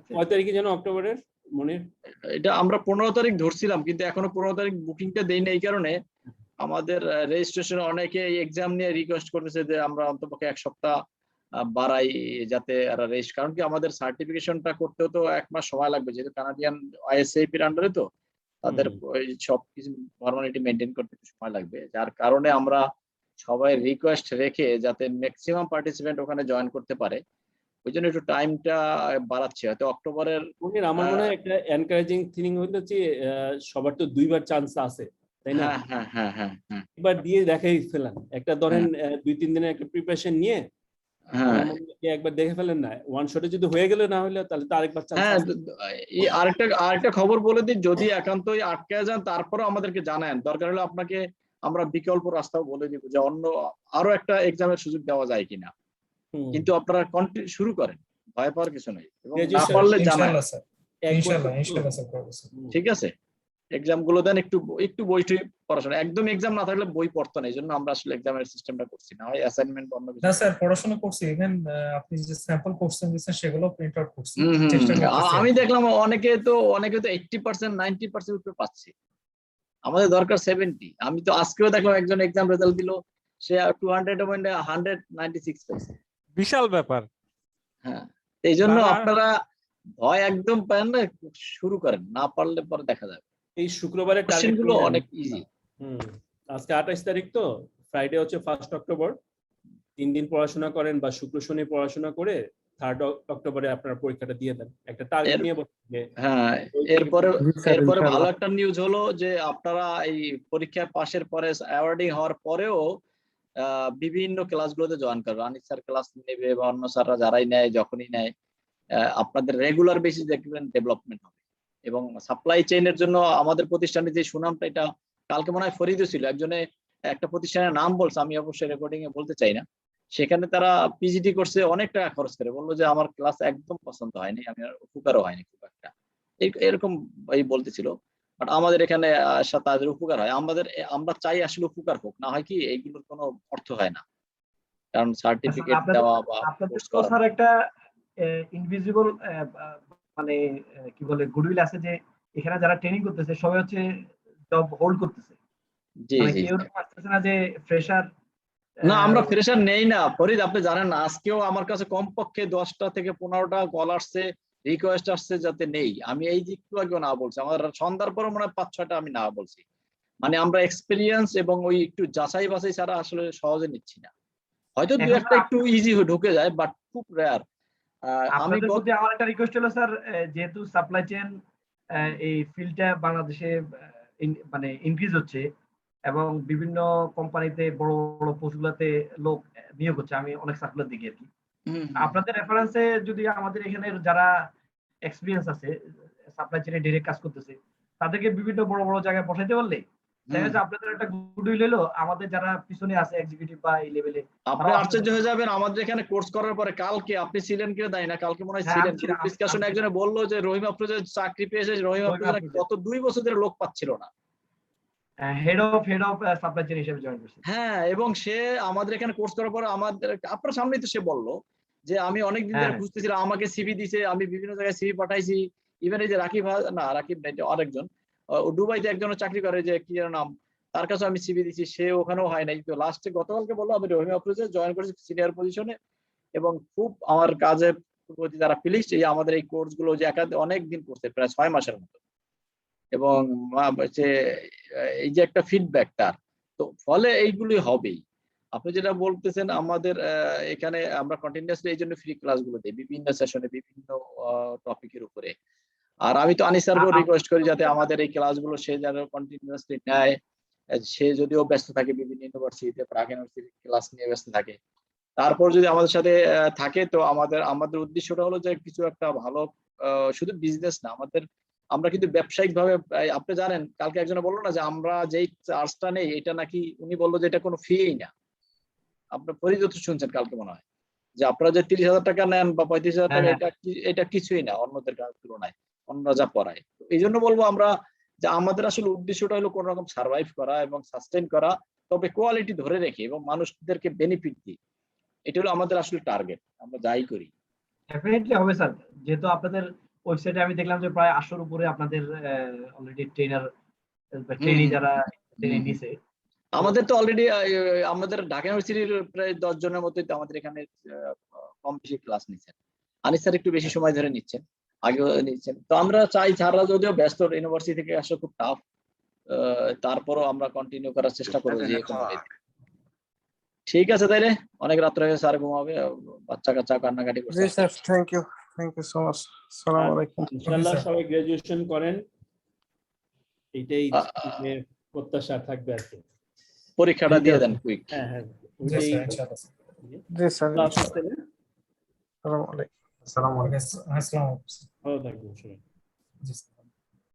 6 তারিখে যেন অক্টোবরের, মনির? এটা আমরা 15 তারিখ ধরছিলাম, কিন্তু এখনো 15 তারিখ বুকিংটা দেই না। এই কারণে আমাদের রেজিস্ট্রেশন অনেকে এক্সাম নিয়ে রিকোয়েস্ট করতেছে যে আমরা অন্তপক্ষে 1 সপ্তাহ বাড়াই, যাতে কারণ কি আমাদের সার্টিফিকেশনটা করতেও তো 1 মাস সময় লাগবে, যেহেতু কানাডিয়ান আইএসএপি এর আন্ডারে, তো তাদের ওই সব কিছু ফর্মালিটি মেনটেন করতে সময় লাগবে, যার কারণে আমরা সবাই রিকোয়েস্ট রেখে যাতে ম্যাক্সিমাম পার্টিসিপেন্ট ওখানে জয়েন করতে পারে, ওই জন্য একটু টাইমটা বাড়াচ্ছে। হয়তো অক্টোবরের আমার মনে হয় একটা এনকারেজিং থিং হচ্ছে সবার তো 2বার চান্স আছে, তাই না? হ্যাঁ, এবার দিয়ে দেখাই ফেলেন, একটা ধরেন 2-3 দিনের একটা প্রিপারেশন নিয়ে একবার দেখে ফেলেন না, ওয়ান শটে যদি হয়ে গেলে, না হলে তাহলে তো আরেকবার চান্স আছে। আরেকটা খবর বলে দিই, যদি একান্তই আটকে যান তারপরেও আমাদেরকে জানান, দরকার হলে আপনাকে আমরা বিকল্প রাস্তাও বলে দিব যে অন্য আরো একটা এক্সামের সুযোগ দেওয়া যায় কিনা, কিন্তু আপনারা কন্টিনিউ শুরু করেন, ভয় পাওয়ার কিছু নেই, এবং না পারলে জানান। ঠিক আছে, এক্সাম গুলো দেন, একটু বই টই পড়াশোনা, একদম এক্সাম না থাকলে বই পড়তো না, এই জন্য আমরা আসলে এক্সামের সিস্টেমটা করছি না, হয় অ্যাসাইনমেন্ট অন্য কিছু। না স্যার, পড়াশোনা করছি, ইভেন আপনি যে স্যাম্পল কোশ্চেন দিয়েছেন সেগুলো প্রিন্ট আউট করছি, চেষ্টা করতেছি। আমি দেখলাম অনেকে তো 80% 90% উত্তর পাচ্ছে। আমাদের দরকার 70। আমি তো আজকেও দেখলাম একজন এক্সাম রেজাল্ট দিল, সে 200 মধ্যে 196 পেয়েছে। বিশাল ব্যাপার। হ্যাঁ, এই জন্য তারা- আপনারা ভয় একদম পান না, শুরু করেন, না পারলে পরে দেখা যাবে। এই শুক্রবারে কোশ্চেন গুলো অনেক ইজি। আজকে 28 তারিখ, তো ফ্রাইডে হচ্ছে 1 অক্টোবর। 3 দিন পড়াশোনা করেন বা শুক্র শনি পড়াশোনা করে 3 অক্টোবরে আপনার পরীক্ষাটা দিয়ে দেন। একটা টার্গেট নিয়ে বসে। হ্যাঁ, এরপরে ভালো একটা নিউজ হলো যে আপনারা এই পরীক্ষা পাশের পরে অ্যাওয়ার্ডিং হওয়ার পরেও বিভিন্ন ক্লাসগুলোতে জয়েন করবে। আনিস স্যার ক্লাস নেবে বা অন্য স্যাররা যারাই নেয়, যখনই নেয়, আপনাদের রেগুলার বেসিস দেখবেন ডেভেলপমেন্ট হবে। এবং সাপ্লাই চেইনের জন্য আমাদের প্রতিষ্ঠানে যে সুনামটা, এটা কালকে মনে হয় ফরিদও ছিল, একজনে একটা প্রতিষ্ঠানের নাম বলছে, আমি অবশ্যই রেকর্ডিং এ বলতে চাই না। সেখানে তারা পিজিডি করছে, অনেক টাকা খরচ করে, বললো যে আমার ক্লাস একদম পছন্দ হয়নি, আমি আর উপকারও হয়নি খুব একটা, এরকম এই বলতেছিল। বাট আমাদের এখানে তাদের উপকার হয়। আমরা চাই আসলে উপকার হোক, না হয় কি এইগুলোর কোনো অর্থ হয় না, কারণ সার্টিফিকেট দেওয়া বা কোর্স করা। স্যার একটা ইনভিজিবল মানে কি বলে গুডউইল আছে যে এখানে যারা ট্রেনিং করতেছে সবাই হচ্ছে জব হোল্ড করতেছে। জি জি, কেউ আসতেছে না যে ফ্রেশার। না আমরা ফ্রেশার নেই না ফরিদ, আপনি জানেন না, আজকেও আমার কাছে কমপক্ষে 10টা থেকে 15টা কল আসছে, রিকোয়েস্ট আসছে যাতে নেই। আমি এই যে একটু আগে না বলছি, আমার সন্ধ্যার পরে মনে হয় 5-6টা আমি না বলছি। মানে আমরা এক্সপেরিয়েন্স এবং ওই একটু যাচাই বাছাই ছাড়া আসলে সহজে নিচ্ছি না। হয়তো দু একটা একটু ইজি ঢুকে যায়, বাট খুব রেয়ার। আপনাদের প্রতি আমার একটা রিকোয়েস্ট হলো স্যার, যেহেতু সাপ্লাই চেইন এই ফিল্ডটা বাংলাদেশে মানে ইনক্রিজ হচ্ছে এবং বিভিন্ন কোম্পানিতে বড় বড় পোস্টগুলোতে লোক নিয়োগ হচ্ছে, আমি অনেক সার্কুলার দেখি আর কি। আপনাদের রেফারেন্সে যদি আমাদের এখানে যারা এক্সপিরিয়েন্স আছে সাপ্লাই চেইনে ডাইরেক্ট কাজ করতেছে, তাদেরকে বিভিন্ন বড় বড় জায়গায় বসাইতে পারলে দেখা যাচ্ছে আপনাদের একটা গুডউইল হলো, আমাদের যারা পিছনে আছে এক্সিকিউটিভ বা এই লেভেলে। আপনি আশ্চর্য হয়ে যাবেন, আমাদের এখানে কোর্স করার পরে কালকে আপনি ছিলেন কিনা জানি না, কালকে মনে হয় ছিলেন, গ্রুপ ডিসকাশনে একজনে বললো যে রহিম আফরোজের চাকরি পেয়েছে। রহিম আফরোজ গত 2 বছর ধরে লোক পাচ্ছিল না, হেড অফ সাপ্লাই চেইন হিসেবে জয়েন করছে। হ্যাঁ, এবং সে আমাদের এখানে কোর্স করার পর আমাদের আপনার সামনেই তো সে বললো যে আমি অনেকদিন ধরে খুঁজতেছিলাম, আমাকে সিভি দিছে, আমি বিভিন্ন জায়গায় সিভি পাঠাইছি। ইভেন এই যে রাকিব আরেকজন দুবাইতে একজনের চাকরি করে, যে কি নাম, তার কাছে আমি সিভি দিছি, সে ওখানেও হয় নাই। তো লাস্টে গতকালকে বললো আমি রহিম আফরোজে জয়েন করেছি সিনিয়র পজিশনে, এবং খুব আমার কাজের প্রতি তারা প্লিজড। এই আমাদের এই কোর্স গুলো যে অনেক দিন করছে, প্রায় 6 মাসের মতো, এবং এই যে একটা ফিডব্যাক তার, তো ফলে এইগুলি হবেই। আপনি যেটা বলতেছেন, আমাদের এখানে আমরা কন্টিনিউয়াসলি এই জন্য ফ্রি ক্লাসগুলো দিই বিভিন্ন সেশনে বিভিন্ন টপিকের উপরে। আর আমি তো আনিস স্যারকেও রিকোয়েস্ট করি যাতে আমাদের এই ক্লাসগুলো সে যেন কন্টিনিউয়াসলি নেয়। সে যদিও ব্যস্ত থাকে বিভিন্ন ইউনিভার্সিটিতে, প্রাক ইউনিভার্সিটি ক্লাস নিয়ে ব্যস্ত থাকে, তারপর যদি আমাদের সাথে থাকে, তো আমাদের উদ্দেশ্যটা হলো যে কিছু একটা ভালো, শুধু বিজনেস না, আমরা কিন্তু ব্যবসায়িক ভাবে, আপনি জানেন কালকে একজনে বললো না যে আমরা যেই চার্জটা নেই এটা নাকি, উনি বললো যে এটা কোনো ফিই না। আপনার পরিচিত শুনছেন কালকে মনে হয়, যে আপনারা যে 30,000 টাকা নেন বা 35,000 টাকা, এটা কিছুই না অন্যদের তুলনায়, অন্যরা যা পড়ায়। এই জন্য বলবো আমরা যে আমাদের আসলে উদ্দেশ্যটা হলো কোন রকম সার্ভাইভ করা এবং সাস্টেইন করা, তবে কোয়ালিটি ধরে রেখে এবং মানুষদেরকে বেনিফিট দিই। এটা হলো আমাদের আসলে টার্গেট, আমরা যাই করি। ডেফিনেটলি হবে স্যার, যেহেতু আপনাদের ওয়েবসাইটে আমি দেখলাম যে প্রায় 800-র উপরে আপনাদের অলরেডি ট্রেনি যারা ট্রেনিং নিছে। আমাদের তো অলরেডি আমাদের ঢাকা ইউনিভার্সিটির প্রায় 10 জনের মতোই তো আমাদের এখানে কম বেশি ক্লাস নিচ্ছেন। আনিস স্যার একটু বেশি সময় ধরে নিচ্ছেন, আগেও নিচ্ছেন। তো আমরা চাই, যারা যদিও ব্যস্ত, ইউনিভার্সিটি থেকে আসলে খুব টাফ, তারপরও আমরা কন্টিনিউ করার চেষ্টা করবো যে কোনো। ঠিক আছে, তাইলে অনেক রাত হয়ে গেছে, স্যার ঘুমাবে, বাচ্চা কাচ্চা কান্নাকাটি করছে। জি sir, thank you so much. আসসালামু আলাইকুম। ইনশাআল্লাহ সবাই গ্রাজুয়েশন করেন, এটাই প্রত্যাশা থাকবে আর কি। পরীক্ষাটা দিয়ে দেন কুইক। হ্যাঁ, জি স্যার, ইনশাআল্লাহ। জি স্যার, আসসালামু আলাইকুম। আসসালামু আলাইকুম। ভালো থাকবেন সবাই। জি স্যার।